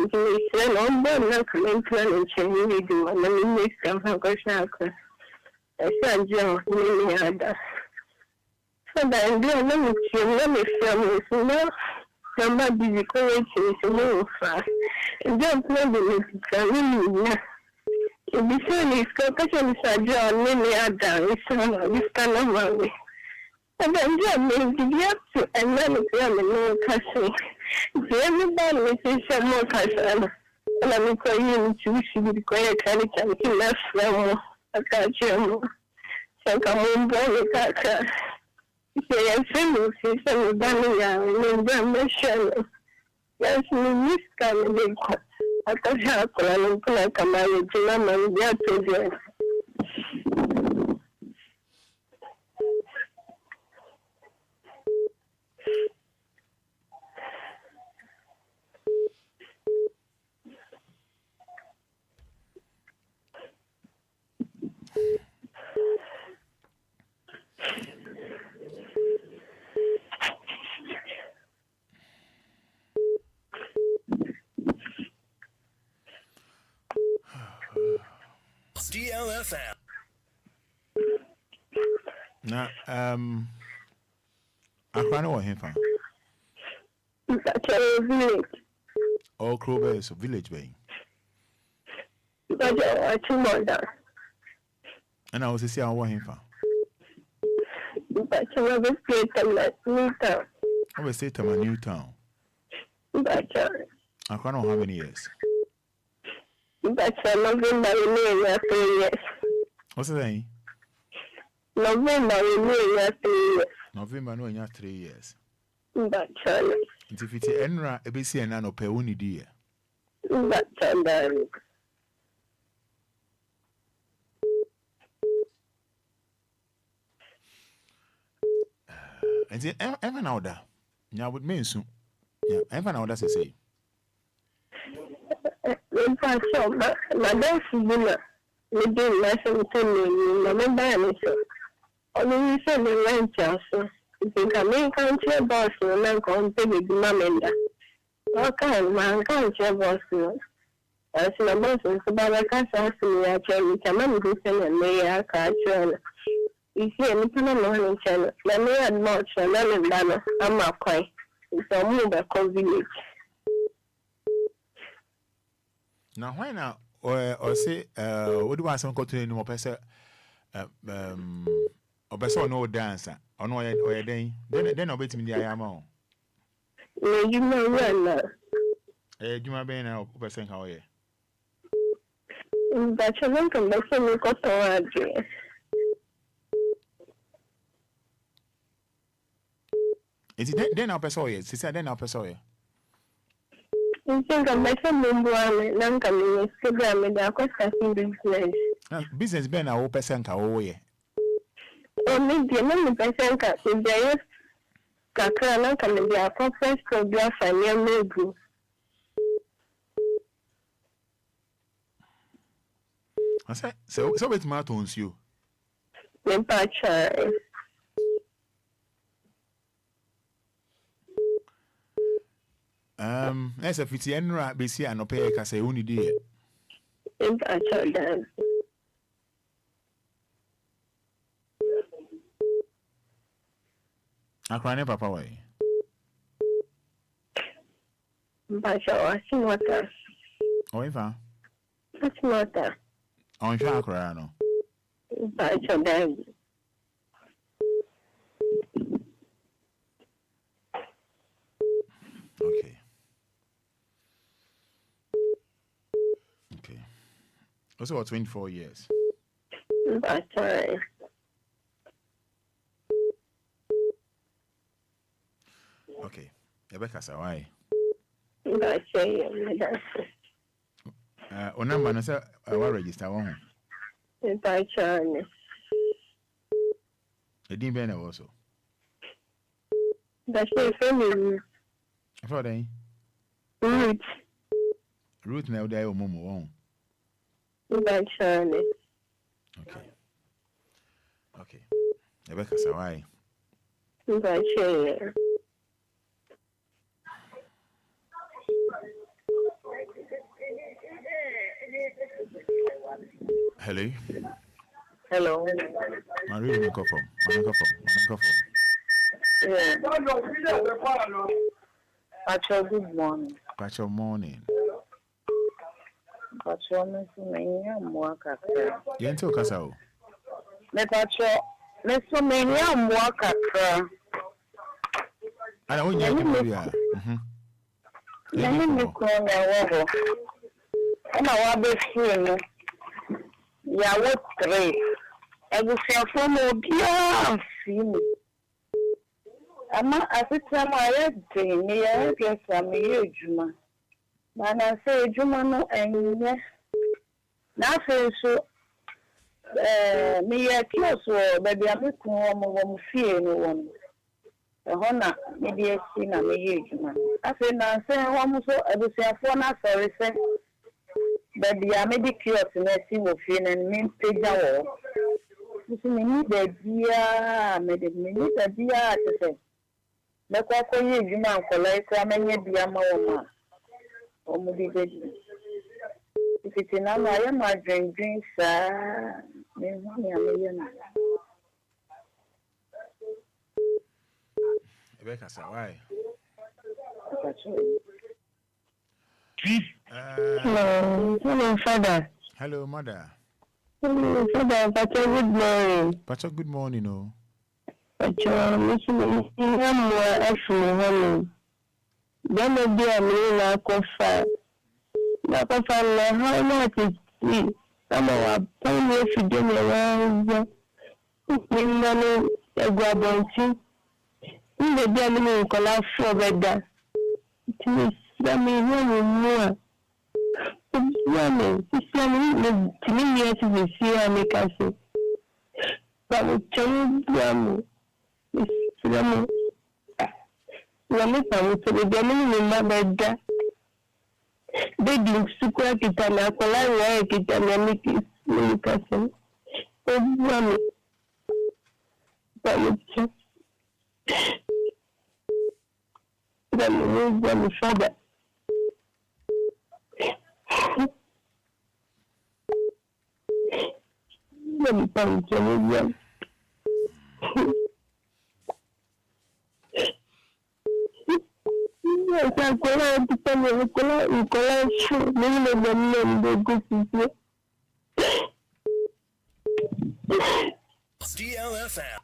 Speaker 10: It is on the plan and change you and then make some Hankoshaka. I said, Joe, many others. So then, let me film this. No, somebody is going to move fast. And don't play the music. If the son is concussion, John, many others, this kind of money. And then John may be up to and then it's a castle. Everybody is a more castle. And I'm going to see the quiet and he left them. I can't you. So come on, boy, Kaka. Say, I'm finished. I'm done. I'm done. Yes, me, Miss Kennedy. I can't help it. I'm going to come out to Mama and get to you.
Speaker 7: DLFM.
Speaker 1: Na akwana wo hefa.
Speaker 10: That's a village.
Speaker 1: All Krobe is a village bay.
Speaker 10: That's a mother.
Speaker 1: And I was say I want hefa.
Speaker 10: That's a rubber plate and new town.
Speaker 1: I will say to my new town.
Speaker 10: That's
Speaker 1: Akwana how many years?
Speaker 10: That's a November in 3 years.
Speaker 1: What's the name?
Speaker 10: November in 3 years.
Speaker 1: November no nya 3 years.
Speaker 10: But Charlie.
Speaker 1: If it's enra ebesi ena no pe woni di.
Speaker 10: But Charlie.
Speaker 1: And then ever now da. Nya would mean soon. Yeah, ever now da say.
Speaker 10: In fact, so my dad is we do lesson to me. Remember anything? Only you said the rent also. If you can make country boss, you can come to the mamenda. Okay, man, country boss. As my boss is about a casa, so I tell you, come and do some and lay a culture. You see, anything on channel. Let me add much and then I'm a quite. It's a move a village.
Speaker 1: Now, why now? Or say, what do I want some continue no more person? Or person no dancer, or no, or a day. Then I'll bet me the I am on.
Speaker 10: You know, well,
Speaker 1: Do my being a person how ye.
Speaker 10: But you won't come back to me, got to address.
Speaker 1: Is it then I'll person ye? She said, then I'll person ye.
Speaker 10: You think I'm better than one, and coming Instagram and the question business.
Speaker 1: Business ben a person ka wo ye.
Speaker 10: Or maybe a man person cut in there. Kakran coming there, conference program for your maybe.
Speaker 1: I said, so it's my tones you.
Speaker 10: The patcher.
Speaker 1: As a fitty enra be see and pay ka say only dear.
Speaker 10: The patcher dance.
Speaker 1: I cry never papa way.
Speaker 10: Patcher, I see what else.
Speaker 1: Oh, if I
Speaker 10: What's matter?
Speaker 1: on Shakra no.
Speaker 10: Patcher dance.
Speaker 1: Okay. Okay. Also about 24 years.
Speaker 10: Patcher.
Speaker 1: Okay. Rebecca say why?
Speaker 10: Patcher.
Speaker 1: On number no say I will register one.
Speaker 10: Patcher.
Speaker 1: E din be na also.
Speaker 10: Patcher family.
Speaker 1: For then
Speaker 10: Root.
Speaker 1: Ruth na dey o momo won.
Speaker 10: Patcher.
Speaker 1: Okay. Okay. Rebecca say why?
Speaker 10: Patcher.
Speaker 1: Hello.
Speaker 10: Hello.
Speaker 1: Marie me confirm.
Speaker 10: Yeah. Patcher, good morning.
Speaker 1: Patch your morning.
Speaker 10: Patcher, Miss Mania Mwaka.
Speaker 1: Yento kasa o.
Speaker 10: Me Patcher, Miss Mania Mwaka.
Speaker 1: Ana wonya ke bia.
Speaker 10: Let me call your and I will be free. Ya what three? I will say for Obia. Ama asitama ayede ni ya kesa mi ejuma. Na na say ejuma no enye. Na say so mi ya close baby amiku wo fie no won. Eho na me dey see na mi ejuma. Afi na say ho mo so abusiafo na sorry say baby amedicure na si wo fie na mi peja wo. So me need the dia me need the dia to say. Me kwa konye juma ankola kwa menye dia ma wo ma. O mu di beji. Ifiti na ma ya ma drink sa me ho ni ameya na.
Speaker 1: Rebecca say why?
Speaker 10: Hello, Fada.
Speaker 1: Hello, mother.
Speaker 10: Hello, Fada. Pacha, good morning.
Speaker 1: Pacha, good morning, oh.
Speaker 10: Pacha, listen, I'm more actually honey. Then the dear me na kofa. Na kofa na how much is it? I'm a pony if you do me around. Minano, a grabonchi. Maybe I'm going to call out for better. To me, more. Woman, to me, yes, is here, I make us say. But with Chinese drama, Miss Ramo, Ramita, with the German in my bed. They do super kitana, Kola, kitana, make it, cousin. Oh, Ramo. But with Ramo, Fada. Let me find William. Yes, I'm going to tell you, Nicola, many of them know the good people.
Speaker 7: DLFM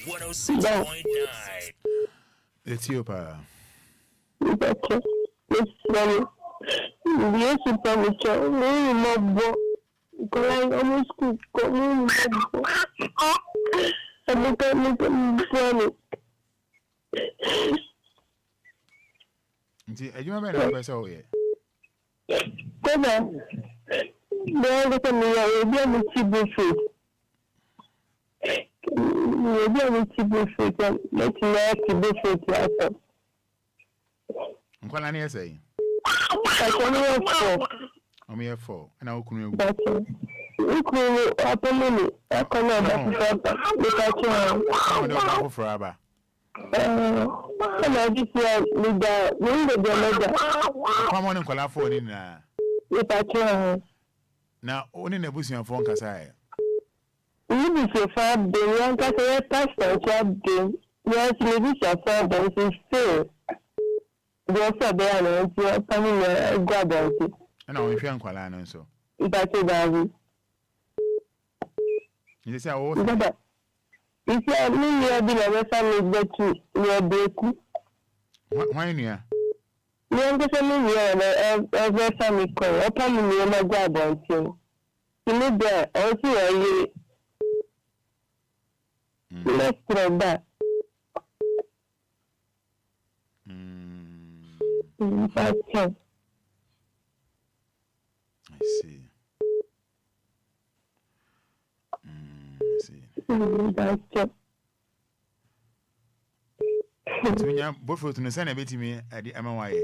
Speaker 7: 106.9.
Speaker 1: It's your power.
Speaker 10: Okay. It's funny. Yes, you promise you. We more going almost cook. Going I'm not funny.
Speaker 1: See, you remember that person here?
Speaker 10: Come on. There is a new idea food. Maybe I will keep the food and let me keep the food myself.
Speaker 1: What are you saying? I'm here for, and I'll come here. You could open me. I come on for Abba.
Speaker 10: I just with the window.
Speaker 1: Come on and call our phone in.
Speaker 10: If I can.
Speaker 1: Now, only the bush and phone Casai.
Speaker 10: You be so far, the young Casai pastor, yes, maybe so far, but it's still. Yes, there and you're coming a grab.
Speaker 1: And I'll be Anquala and so.
Speaker 10: If I say that,
Speaker 1: you say, oh,
Speaker 10: if you have been a family that you are breaking.
Speaker 1: Why near?
Speaker 10: You understand me, a family call, a family in my grab on you. You need that, also, let's throw that. I
Speaker 1: see. I see. So when you both for to send a bit to me at the MY.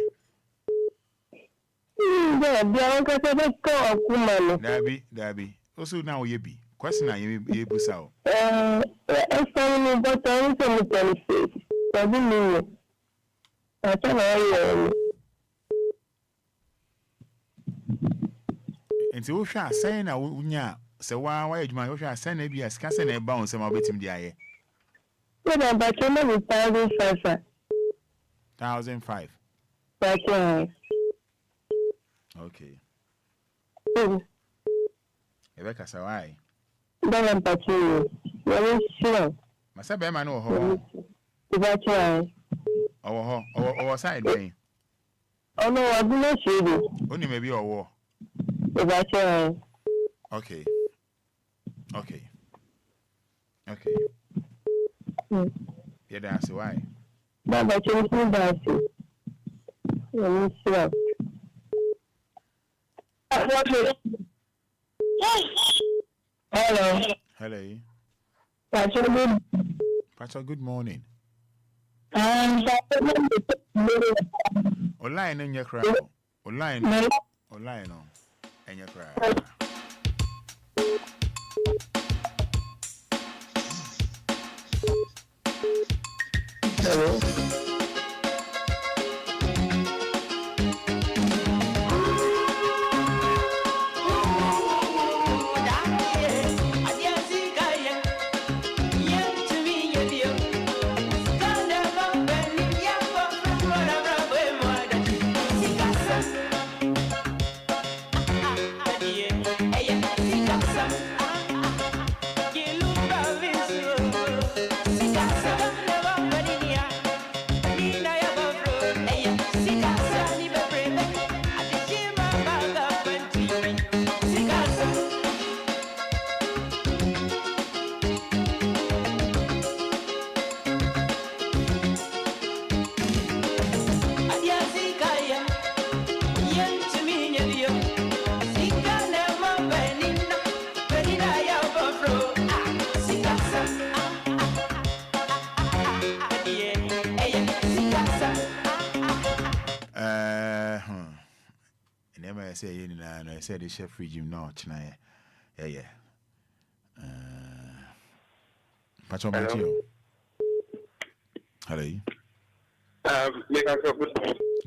Speaker 1: Dabby. Also now you be. Question are you able to
Speaker 10: I found but I was on the face. I didn't know. I can't.
Speaker 1: And so, saying, I would not say, why you might send a be a scarce and a bounce some of it in the eye.
Speaker 10: But you know, 1,500.
Speaker 1: 1,005. Okay. Rebecca, so I.
Speaker 10: Then I'm patching. Very sure.
Speaker 1: Massa Beman or Ho.
Speaker 10: That's right.
Speaker 1: Or side way.
Speaker 10: Oh, no, I do not see you.
Speaker 1: Only maybe a war.
Speaker 10: That's right.
Speaker 1: Okay. Yeah, that's why.
Speaker 10: But you know, that's it.
Speaker 1: Hello. Pastor, good morning. Online in your crowd. Online on. And your crowd.
Speaker 10: Hello.
Speaker 1: Never say you know, I said the chef regime now tonight. Yeah. Pacho Matthew. Hello.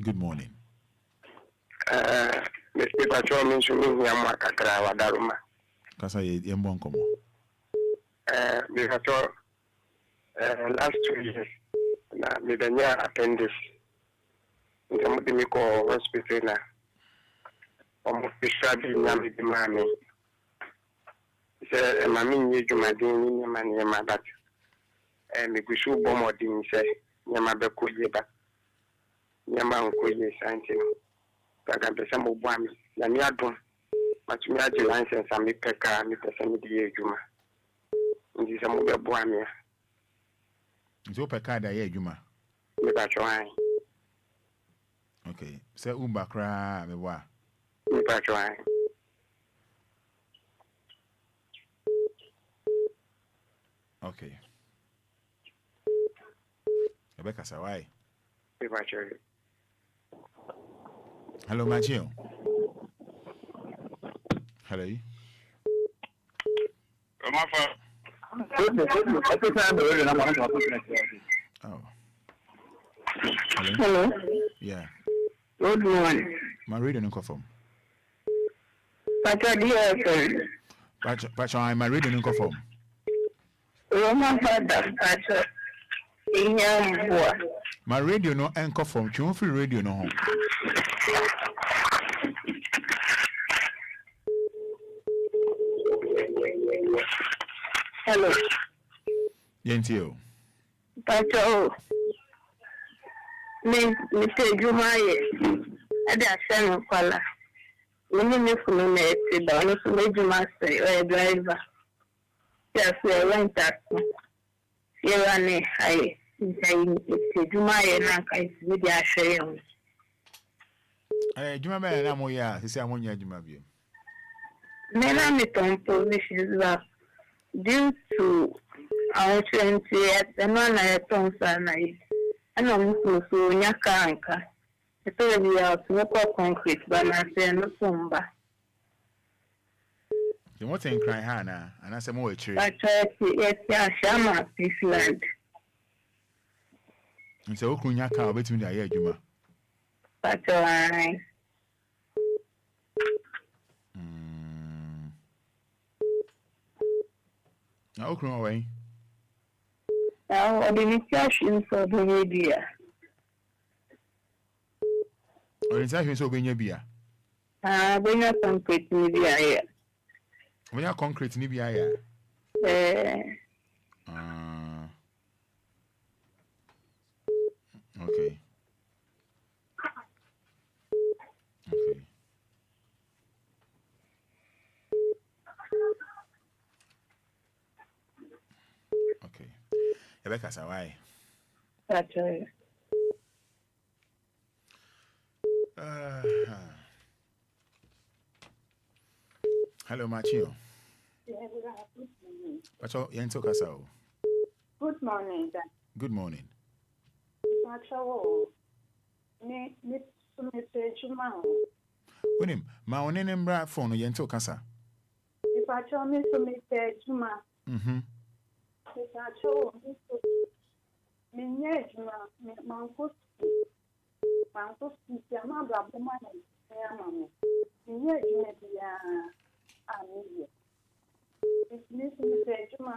Speaker 1: Good morning.
Speaker 12: Mr. Pacho means you mean Yamakakra Wadaruma.
Speaker 1: Kasa Yembon Como.
Speaker 12: Because last 2 years, Midania appendix in the Mudimico hospital now. Almost describing Yami the Mammy. Say, Mammy, you my doing Yama, but and we should bomb or didn't say Yamabe Kuyeba Yama Kuye Santin. I can be some of one, Yamiadon, but me at the license and me pekka, me person the Juma. And this some of the Boamia.
Speaker 1: It's open card, Juma.
Speaker 12: Me trying.
Speaker 1: Okay, say Umbakra, me wa.
Speaker 12: Me trying.
Speaker 1: Okay. Rebecca, so why?
Speaker 12: Me trying.
Speaker 1: Hello, Matthew. Hello. Oh.
Speaker 10: Hello.
Speaker 1: Yeah.
Speaker 10: Good morning.
Speaker 1: My radio no confirm.
Speaker 10: Pacho DLFM.
Speaker 1: Pacho, I'm my radio no confirm.
Speaker 10: Fada. Pacho.
Speaker 1: My radio no confirm. You want free radio no home.
Speaker 10: Hello.
Speaker 1: Yentio.
Speaker 10: Pacho. Me say Jumaye. Ada send kwala. Me funu na eti da no so me Juma say o driver. Yes, we went back. You run high. Say Jumaye na kai me dia hwe
Speaker 1: Juma me na mo ya, se amonya Juma bi.
Speaker 10: Me na me ton positions ba due to our 20 and one I don't say and I'm so Nyakanka. I told you I was concrete, but I say no Lumba.
Speaker 1: You want to cry, Hannah, and I say more tree.
Speaker 10: I try to yes, Shama, this land.
Speaker 1: And so, Kunyaka between the year, Juma.
Speaker 10: But I.
Speaker 1: Now, come away.
Speaker 10: Now, I didn't catch in for the media.
Speaker 1: Or is that you so being your beer?
Speaker 10: Bring up concrete media here.
Speaker 1: We are concrete Nibia here. Okay. Okay. Rebecca, so why?
Speaker 10: That's right.
Speaker 1: Hello, Matthew.
Speaker 13: Good morning.
Speaker 1: Good morning. When him, my own name bra phone yento kasa.
Speaker 13: If I tell me to make a juma, if I show me, Manco, Yamabra, woman, it's missing the juma,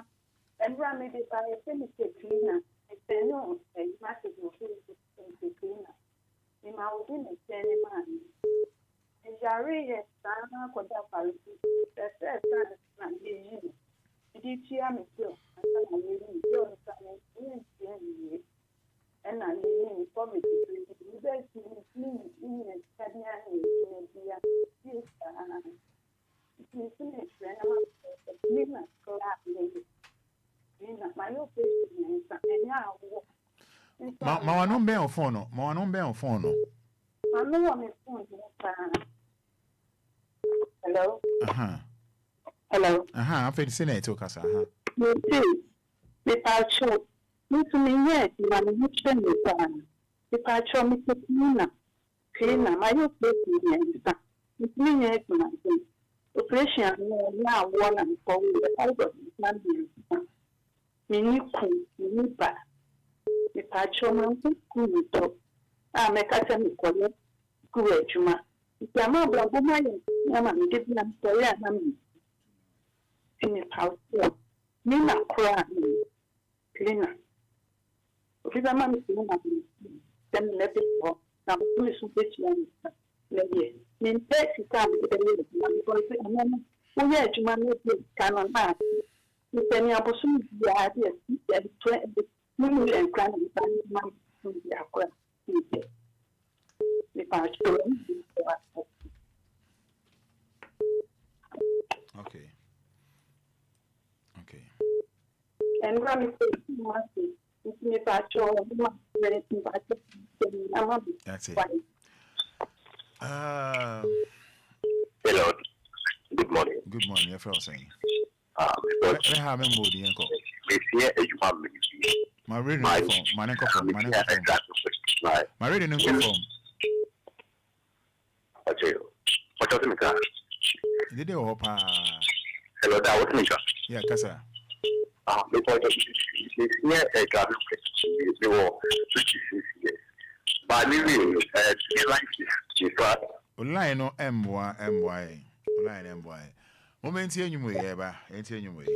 Speaker 13: and run me by a cemetery cleaner. It's a no, a massive cleaner. In my within a penny man. And Jari has done what that policy. That's not the did you hear me still? And I mean, for me to best in a study
Speaker 1: Ma non be on phone, ma non be on phone.
Speaker 13: I know I'm phone. Hello? Hello?
Speaker 1: I'm feeling Senator Casa.
Speaker 13: You too. Without show. Need to me yet, you are mentioned the time. Without show me to cleaner. Cleaner, my own place in the me yet my operation now one and for out of the Minipa, the patron, who I make a semi collect, Kurejuma. If you are not my Yaman, didn't answer Yaman. In the house, Nina cry, cleaner. If a man is then let it go. Now, who is with you? Mean, take it out with the little one. Who yet you man cannot have. If any opportunity, the idea that 20 million grand man to be acquired. If I
Speaker 1: Okay.
Speaker 13: And when
Speaker 1: that's it.
Speaker 5: Hello. Good morning.
Speaker 1: Good morning. You're saying.
Speaker 5: Because
Speaker 1: I have a mood. My reading phone. My reading phone.
Speaker 5: I tell you. What does it mean?
Speaker 1: Did you hope?
Speaker 5: Hello, that was me.
Speaker 1: Yeah, Kasa.
Speaker 5: Because here a garden they were 26 years. But really,
Speaker 1: Online no MY. Online MY. Moment here, you may ever enter your way.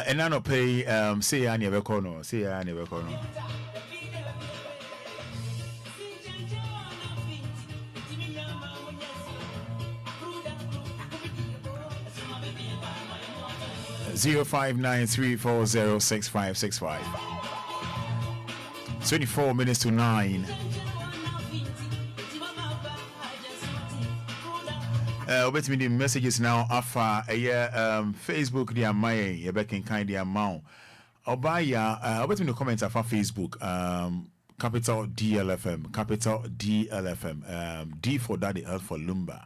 Speaker 1: and I no pay say I never call no say I never call no 0593406565. 24 minutes to 9. Obet me the messages now afa Facebook dia my you can kind dia amount. Obaya obet me the comments afa Facebook capital DLFM, capital DLFM, D for Daddy, L for Lumba.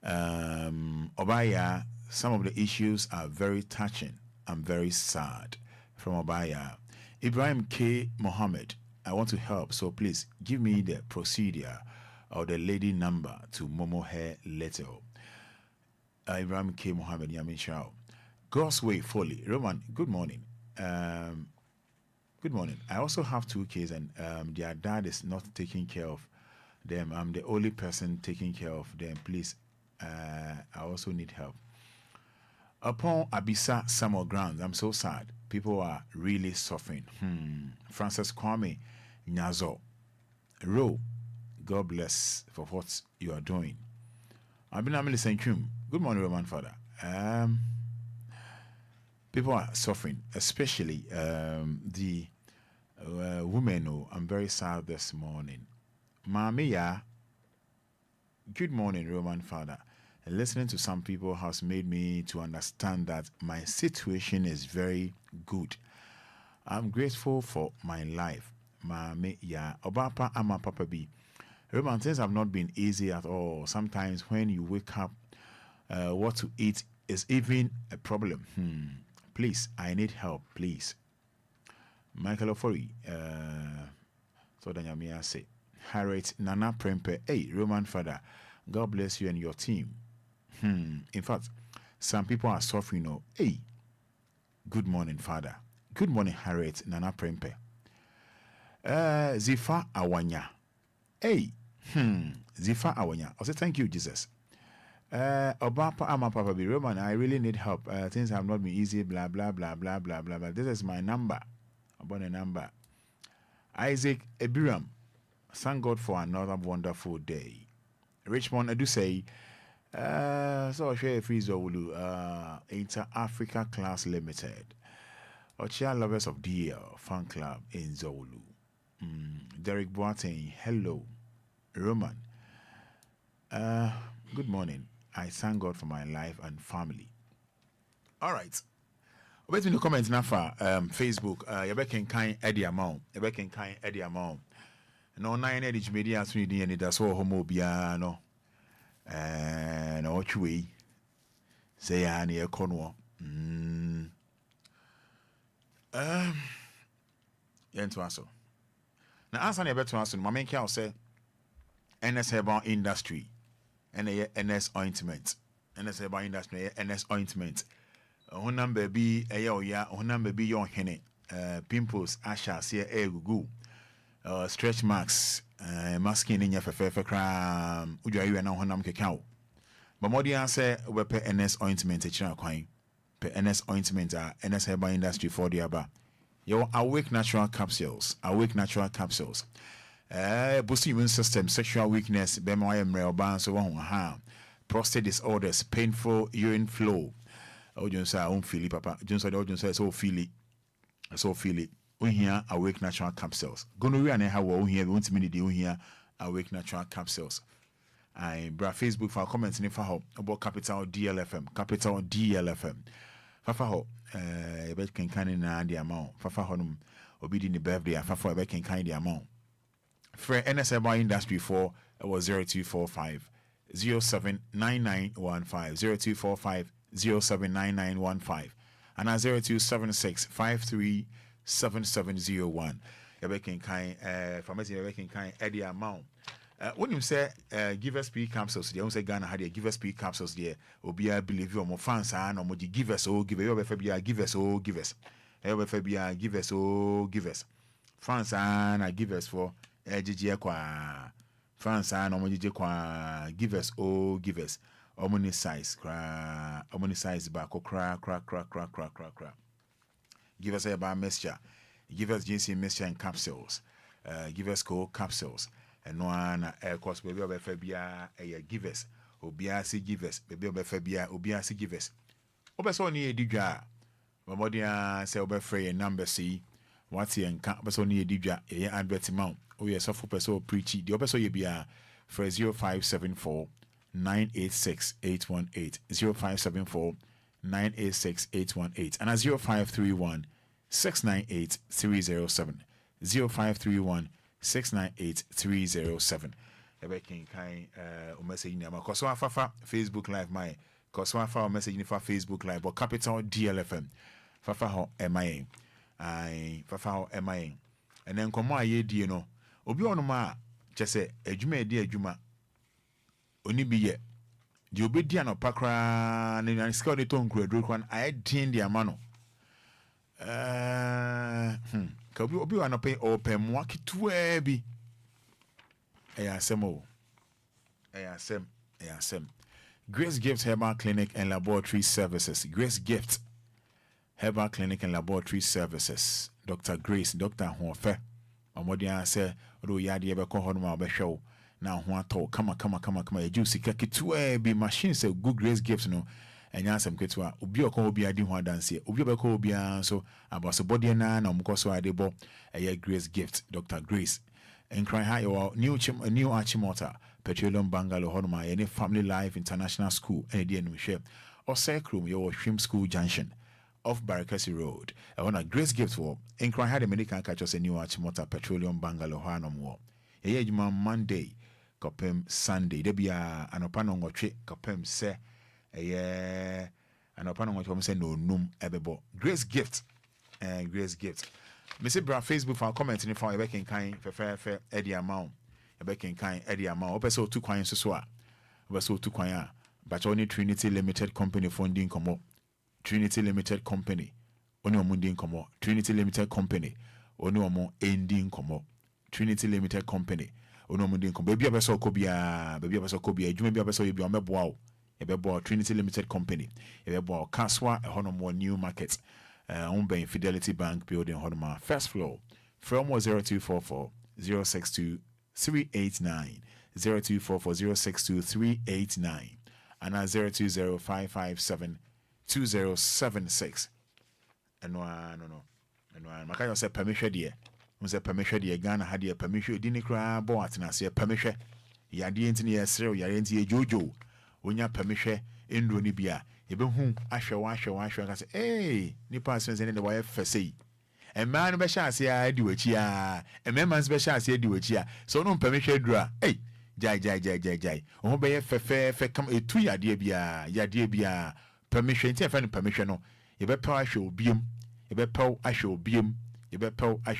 Speaker 1: Obaya, some of the issues are very touching and very sad. From Obaya. Ibrahim K. Mohammed, I want to help, so please give me the procedure or the lady number to Momo Hair Leto. Ibrahim K. Mohammed, Yamin Shao. God's Way Foley. Roman, good morning. Good morning. I also have 2 kids and their dad is not taking care of them. I'm the only person taking care of them. Please, I also need help. Upon Abisa Summer Grounds, I'm so sad. People are really suffering. Francis Kwame Nyazo. Ro, God bless for what you are doing. I've been listening to him. Good morning, Roman Fada. People are suffering, especially the women. Oh, I'm very sad this morning. Mamiya, good morning, Roman Father. Listening to some people has made me to understand that my situation is very good. I'm grateful for my life. Mamiya, Obapa Ama Papa B. Roman, things have not been easy at all. Sometimes when you wake up, what to eat is even a problem. Please, I need help, please. Michael Ofori, so Danyamia say, Harriet Nana Prempe, hey, Roman Father, God bless you and your team. In fact, some people are suffering. Oh, hey, good morning, Father. Good morning, Harriet Nana Prempe. Zifa Awanya. Hey, Zifa Awanya. I say thank you, Jesus. Obapa Ama Papa B. Roman, I really need help. Things have not been easy, blah, blah, blah, blah, blah, blah, blah. This is my number. About a number. Isaac Ebiram, thank God for another wonderful day. Richmond, I do say, so share free Zolu, Inter Africa Class Limited. Ochia Lovers of DL Fan Club in Zolu. Derek Boateng, hello. Roman, good morning. I thank God for my life and family. All right. Wait in the comments now for Facebook. You can kind Eddie amount. You can kind Eddie amount. No 9 edge media as we did Anidaso Wɔhɔ Obia no. No chui. Say ani e konwo. Yentu aso. Na answer na beto aso. My main can say NS Herbal Industry. NS Ointment. NS Herbal Industry NS Ointment. Honam baby eya honam baby yon hene. Pimples asha see gugu. Stretch marks, masking in your fefe cram, Uja you and honam cacao. But more than say, we pay NS ointment a china coin. Pay NS ointment, NS Herbal Industry for the aba. Your awake natural capsules, boost immune system, sexual weakness, BMI, male ban, so on, prostate disorders, painful urine flow. Oh, Jones, I won't feel it, Papa. Jones, I don't say so feel it. We here awake natural capsules. Gonorrhea and how we here want me to here awake natural capsules. I bra Facebook for comments in for about capital DLFM. Fafa ho bet can na the amount. Fafa honum obidi ni birthday fafa bet can kind the amount. For NSMI Industry for was 0245 079915 0245 079915 and 0276 7701. Ebekin kind pharmacy ebekin kind Eddie amount. When you say give us P capsules, they don't say Ghana had give us P capsules there. Obia believe you more fans and or give us oh give us give us oh give us. Give us oh give us. France and I give us for GG kwa France and or kwa give us oh give us. Omni size back cra. Give us a bar mixture. Give us ginseng mixture and capsules. Give us cold capsules. And one air course baby of Fabia give us. Obia si give us. Baby of Fabia, Obia si give us. Obeso ni edidwa. Mamodia say obefrey number C. What's here and can't person ni edidwa. Ye advertisement. Oh yes, so for person preachy. The obeso ye bia for 0574 986 818 0574 986 818 and 0531 698 307 0531 698 307. Ebe kin kind message ni ama koso afafa Facebook live my koso afafa message ni for Facebook live or capital DLFM fafa ho MIA ai fafa ho MIA and then komo aye die no obi ono ma chese adwuma edi adwuma oni bi ye di obedi anopa kra na ska de to nkradro kran aye din di amano ka obi anopa open mo akitua bi asem Grace Gift Herbal Clinic and Laboratory Services. Grace Gift Herbal Clinic and Laboratory Services. Dr. Grace, Dr. Hofe. Omodia say, "Odo yadi ebe ko hono ma be show." Na ho ato kama e juice ka kitua bi machine say good Grace Gift no. Enya asem ketua. Obi okon obi adi ho adanse. Obi be ko obi an so about body na omko so adebo. Grace Gift, Dr. Grace. Enquiries high or new Achimota, Petroleum Bungalow, Honoma, any Family Life International School, any DN share, or Sacrum, your Shrimp School Junction, off Barakasi Road. I want a Grace Gift for Enquiries high American catchers a new Achimota, Petroleum Bungalow, Hanum War. A year Monday, Copem Sunday, there be an opano or trick, Copem se, a year an opano or say no num ebebo. Grace Gift, and Grace Gift. Mr. Bra Facebook for commenting if I can kind for Eddie amount. A can kind Eddie amount. Opeso 2 coins so Opeso 2 coin. But only Trinity Limited Company funding come Trinity Limited Company. Only munding come Trinity Limited Company. Only more ending come Trinity Limited Company. Only munding come. Baby abeso kobia. Baby abeso kobia. Jumi baby abeso yebi omebo. Ebebo Trinity Limited Company. Ebebo Kaswa a hono new market. Owned by Fidelity Bank Building, Hodoma, first floor. From 0244 062 389 0244 062 389 and 020557 2076. And no. Makayo say permission dear. Unse permission dear Ghana had a permission didn't cry boat and I say permission. Yadi engineer Sero Yadi Jojo. When ya permission in Runibia. Ebe hu ahwe ka say eh nipa sense ne the wife say e man be sha ase a di wachi a e man be sha ase di wachi a so no permission dura eh jai o ho be ye fe kam etu yade bia permission ti fa no permission no e be pew ahwe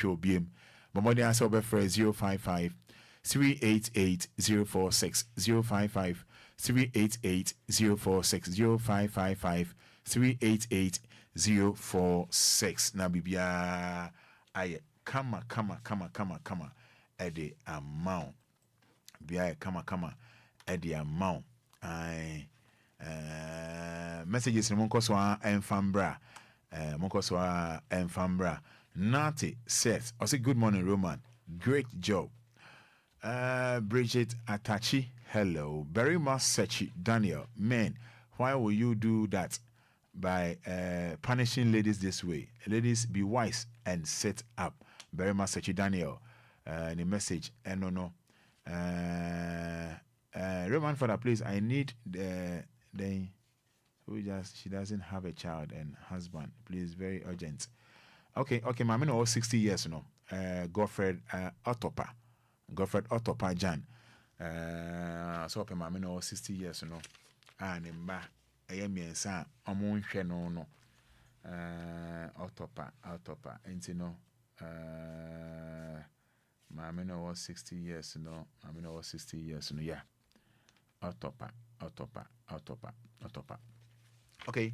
Speaker 1: obiem momodi answer obe for 055 388 046 055 388 046 0555 388 046. Now bibia aye kama at the amount. Bia kama at the amount. I messages Monkoswa and Fambra. Nati says, I say good morning, Roman. Great job. Bridget Atachi, hello. Very much searchy, Daniel. Man, why will you do that by punishing ladies this way? Ladies, be wise and set up. Very much searchy, Daniel. The message, no. Roman Fada, please. I need she doesn't have a child and husband. Please, very urgent. Okay. My man all 60 years, Godfred Otopa Jan. So my man all 60 years, and in back, I am your son. I'm on no. Otopa, and my man all 60 years, I mean all 60 years, yeah. Otopa. Okay.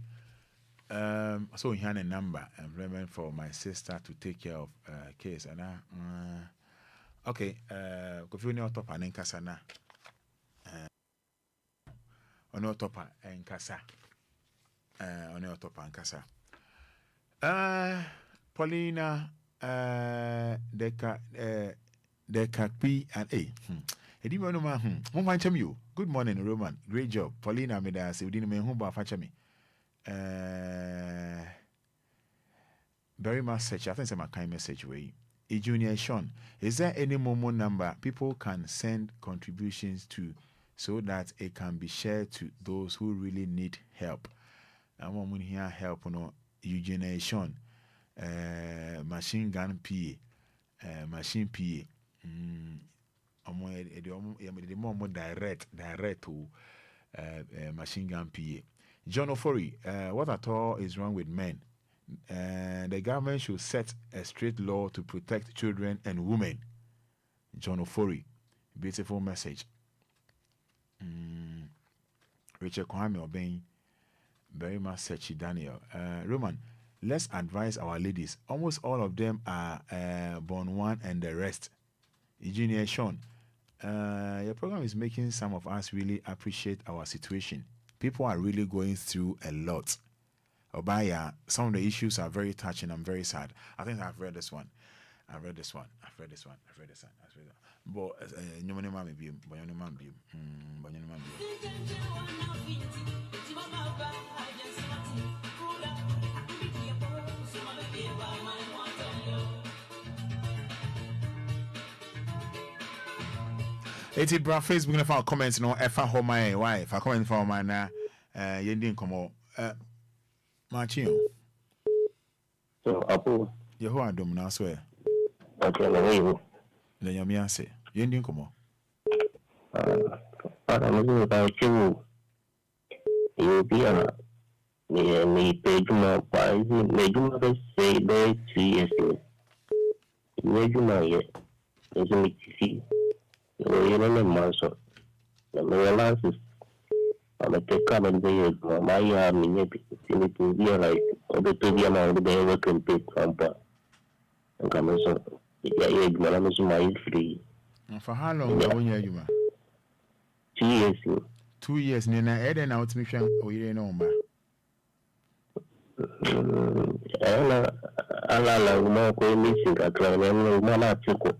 Speaker 1: So we had a number and for my sister to take care of case and okay. Kofi on top and nkasa na. On top and nkasa. On top and nkasa. Paulina Deka P and A. Good morning, Roman. Great job. Paulina Medasi, we didn't mean who fachami. Very much such. I think it's my kind message way. A junior Sean, is there any Momo number people can send contributions to so that it can be shared to those who really need help? I want to hear help, Eugene Sean, machine gun PA, machine PA. The more direct to machine gun PA. John Ofori, what at all is wrong with men? The government should set a strict law to protect children and women. John Ofori, beautiful message. Richard Kwame Obeng, very much searchy Daniel. Roman, let's advise our ladies. Almost all of them are born one and the rest. Engineer Sean, your program is making some of us really appreciate our situation. People are really going through a lot. Obia, some of the issues are very touching. I'm very sad. I think I've read this one. But it's bra Facebook na fa comments no e fa ho my why fa comment for my na yendin komo Marchino.
Speaker 14: So, Apo.
Speaker 1: Yeho adom na so e.
Speaker 14: Okay, na wewe.
Speaker 1: Na nyame ase. Yendin komo.
Speaker 14: Para mimi ba chiwu. Obia ni pejuma pa hizi mejuma be say be 2 years. Mejuma ye. Hizo mitisi. Yeye ni maso. Na realize ameteka mbele ya maya minyepi sini tuvia like obetuvia na obewe compete kwamba ngamaso ya yeye gmala msuma free
Speaker 1: for how long you onya yuma
Speaker 14: 2 years
Speaker 1: 2 years ni na eden na ultimation oyire na omba
Speaker 14: ala ngoma ko missing akra na ngoma na tiko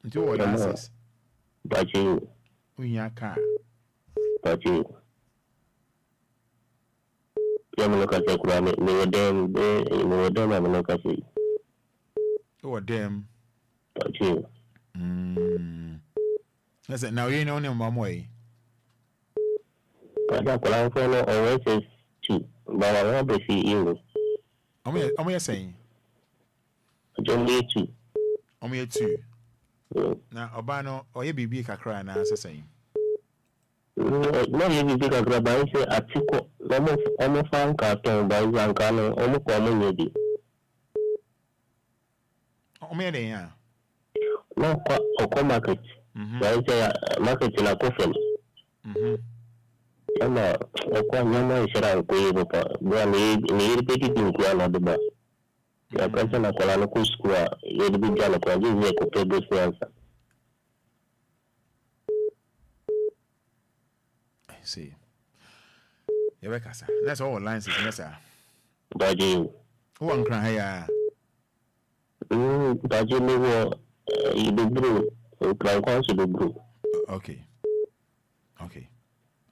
Speaker 1: nti what is
Speaker 14: bachi
Speaker 1: unya ka
Speaker 14: bachi ya mnokase kura ni wodem mnokase
Speaker 1: wodem
Speaker 14: bachi
Speaker 1: listen now you know mamoi
Speaker 14: Fada kula mfano always two but I want to see you
Speaker 1: omo saying
Speaker 14: only two
Speaker 1: omo two na obano oye bibi kakra na saying
Speaker 14: no you be kakra ba say atiko omo fan carton ba is ankano omo ko omo nyedi
Speaker 1: omo yede ya
Speaker 14: no ko market ba say market na ko fem Yama kwa nyama ishara ko yebo pa bwa ni iripeti tinkwa na deba ya kansa na kola no kuskua yedi bijana kwa jize ko pego siansa
Speaker 1: see yebekasa that's all lines is nessa
Speaker 14: baji
Speaker 1: who ankra haya
Speaker 14: baji ni wo idubru kwa kwansu dubru
Speaker 1: okay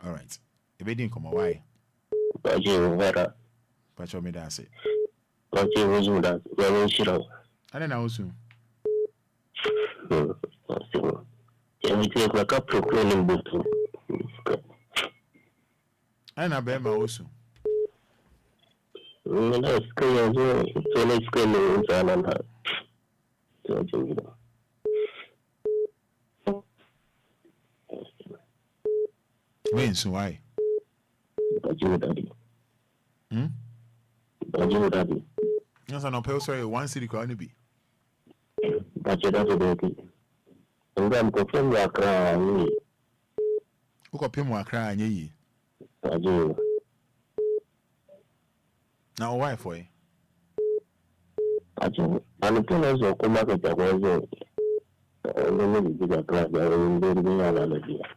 Speaker 1: all right ebedin komo why
Speaker 14: baji vera
Speaker 1: pacho me dance
Speaker 14: baji wuzunda ya shiro
Speaker 1: ana na usu
Speaker 14: so ya mtie kwa ka proclaim mbutu
Speaker 1: ana bema usu
Speaker 14: na skaya zo tole skaya sana na
Speaker 1: when so why
Speaker 14: baji daddy
Speaker 1: yes no pay sorry one city ko ani bi
Speaker 14: baji daddy ngam ko fem akra ni
Speaker 1: uko pemu akra anye yi
Speaker 14: baji
Speaker 1: na o why for
Speaker 14: baji ani tena zo ko ma ko jago zo no ni bi akra ya ni ala la dia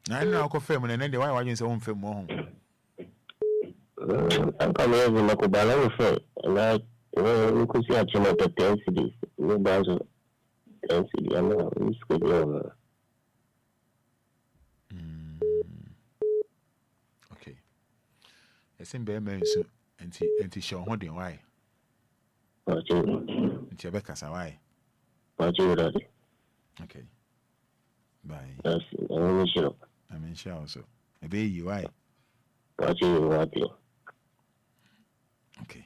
Speaker 1: na nna ko fem na nde why wajin se won fem mo ho
Speaker 14: I'm coming over to Bala for like we could see a channel of 10 cities. No buzzer 10 cities. I'm not going.
Speaker 1: Okay. It's in bare men so anti show holding why. It's your Becca why. Okay. Bye.
Speaker 14: Yes, I'm sure.
Speaker 1: I'm sure also. Maybe you why.
Speaker 14: What you.
Speaker 1: Okay.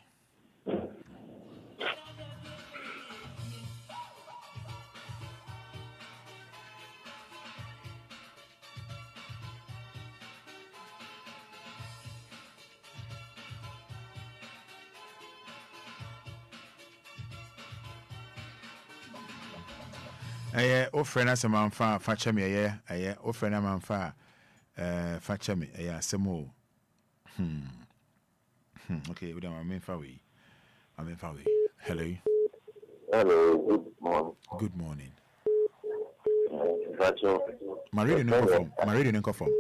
Speaker 1: Friend as a man fa facha me friend a man fa facha me asemo okay we don't mean fa we hello good morning Marie didn't confirm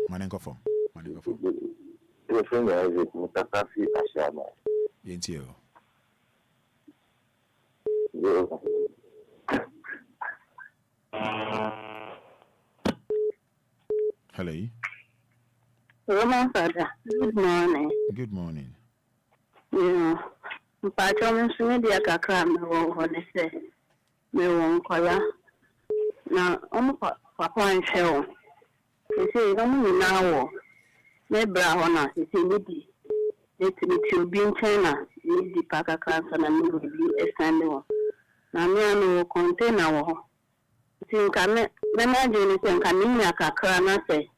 Speaker 1: Yentio hello.
Speaker 15: Fada. Good morning.
Speaker 1: Good morning.
Speaker 15: Yeah. MiPROMO Media kakra me wo ne se me wo nkola. Na papa anhwe wo. Se no mu na wo. Me bra ho na se ni di. Ti obi nchen na ni di pakakra so na me bi extend wo. Na me anu container wo. Tinka me ma jeni tinka ninya kakra na se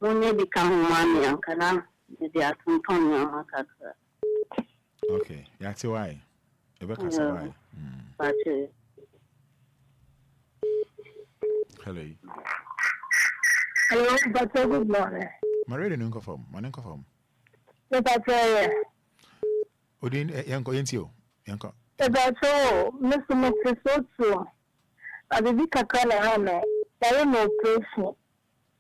Speaker 15: onye di ka humani ankala di atunton ya makakra.
Speaker 1: Okay, yati why? Rebecca say why? Hello.
Speaker 10: Hello, but good morning.
Speaker 1: Marie didn't confirm. Odin yanko yentio. Yanko.
Speaker 10: Ebato, Mr. Mokrisoto. Abibi kakala hame. There no operation.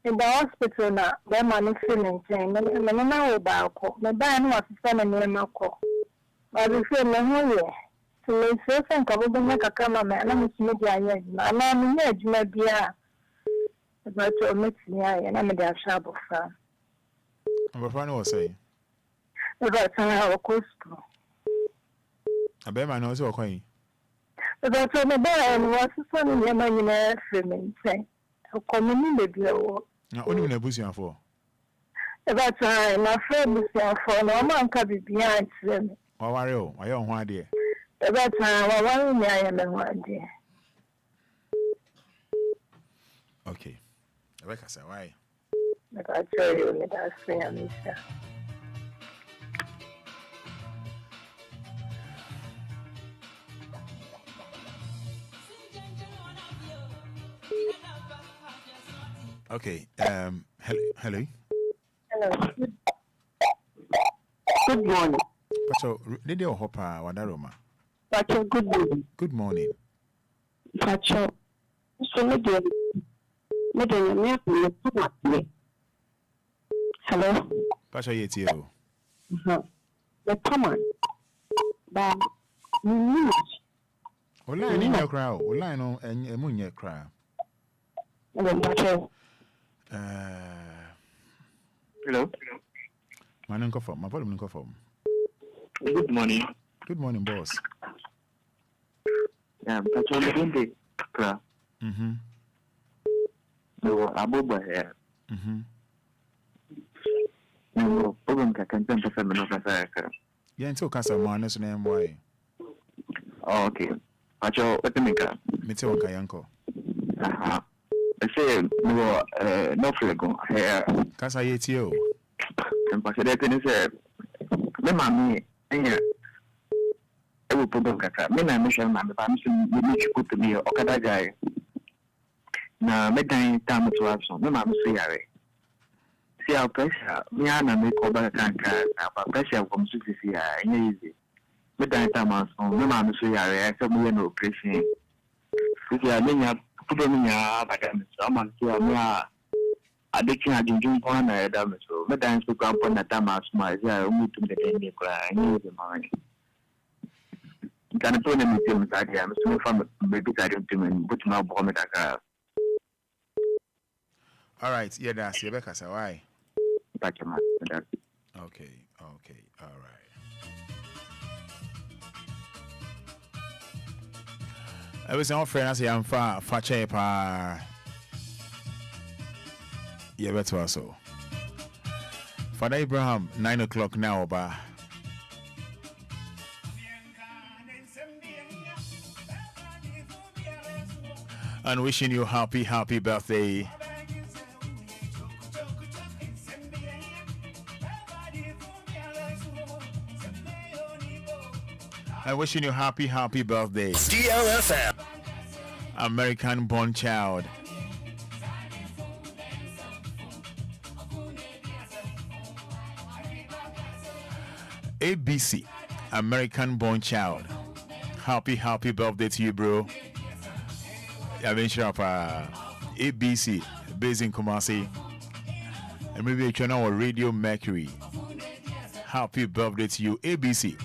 Speaker 10: In the hospital na, they man feeling pain. Me na wo ba ko. Me ba no asisa na me ma ko. Ba bi fe me ho ye. So me se sen ka bo me kakama me na me me dia ye. Na na me ye adwuma bia. Ebato metini aye na me dia sha bofa.
Speaker 1: Bofa no say.
Speaker 10: Ebato na o kostu.
Speaker 1: Abema no say okwan.
Speaker 10: Ebato me ba no asisa na me ma nyina feeling pain. Komuni bebi o.
Speaker 1: Na oni na busu afọ.
Speaker 10: About my friend busu afọ na o man ka bibia antre.
Speaker 1: Wa ware o, wa ye ho ade.
Speaker 10: About wa ware ni aye me ho ade.
Speaker 1: Okay. Rebecca say why?
Speaker 10: I tell you me that say Amisha.
Speaker 1: Okay. Hello.
Speaker 10: Hello. Good morning.
Speaker 1: Pacho, did you hop wadaroma?
Speaker 10: Pacho, good morning.
Speaker 1: Good morning.
Speaker 10: Pacho, so media me. Hello.
Speaker 1: Pacho yetio.
Speaker 10: The common. Ba ni.
Speaker 1: Online in your crowd. Online on emunye crowd.
Speaker 10: Pacho.
Speaker 16: Hello.
Speaker 1: My volume confirm.
Speaker 16: Good morning.
Speaker 1: Good morning, boss.
Speaker 16: Yeah, but I'm going to cry. No, I'm over here. No, problem can tell the family of Africa.
Speaker 1: Yeah, until Casa Manas name why.
Speaker 16: Oh, okay. Pacho, what the maker?
Speaker 1: Meteo Kayanko.
Speaker 16: Aha. I say, no flago here.
Speaker 1: Casa Yetio.
Speaker 16: And Pacho, that is the mammy, and yeah. I will put on Kaka. Men I mentioned my family, you need to put to me or Okada guy. Now, midnight time to have some. No, I'm sorry. See our pressure. Me and make over Kanka. Our pressure comes to see easy. Midnight time on some. No, I'm sorry. I said, we no operation. If you are many, put on me, madam, someone to me. I didn't have to jump on a damage. So, me dance to come on the tamas my move to the day cry the money. Can I put them in that I'm so from baby carrying to me put my bomb at a
Speaker 1: All right, yeah, that's Rebecca. So why?
Speaker 16: Okay,
Speaker 1: all right. I was on friend as I'm far cheap. Yeah, better also. Fada Abraham, 9 o'clock now, but and wishing you happy birthday. I'm wishing you happy birthday.
Speaker 7: DLFM.
Speaker 1: American born child. ABC, American born child. Happy birthday to you, bro. I've been sure ABC, based in Kumasi. And maybe you can know Radio Mercury. Happy birthday to you, ABC.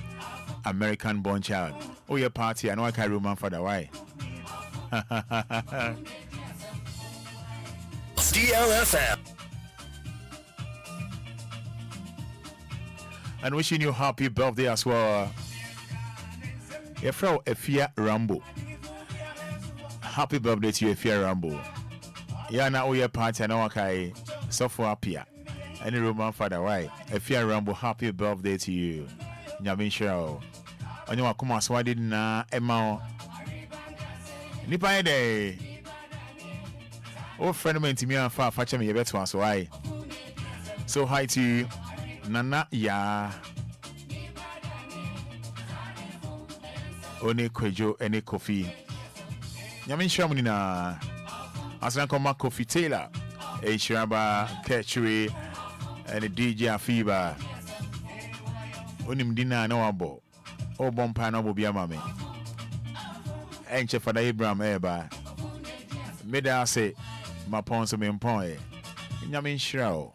Speaker 1: American born child. Oh, your party. I know I can't remember for the why.
Speaker 7: DLFM.
Speaker 1: And wishing you happy birthday as well. Efra Efia Rambo. Happy birthday to you, Efia Rambo. Yeah, now your party. I know I can't suffer up here. Any Roman father, why? Efia Rambo, happy birthday to you. Nyabin show. Onye wakuma swadi na ema nipa ede o friend me ntimi afa afa me yebeto aso ai. So hi to you, Nana ya one kwejo ene coffee nyame nhwam ni na asan koma coffee tailor e shiraba catchery and DJ Afiba onim dina na wabo o bompa na Obia mame enche Fada Abraham eba meda say mapon so me mpon e nyame nhyira o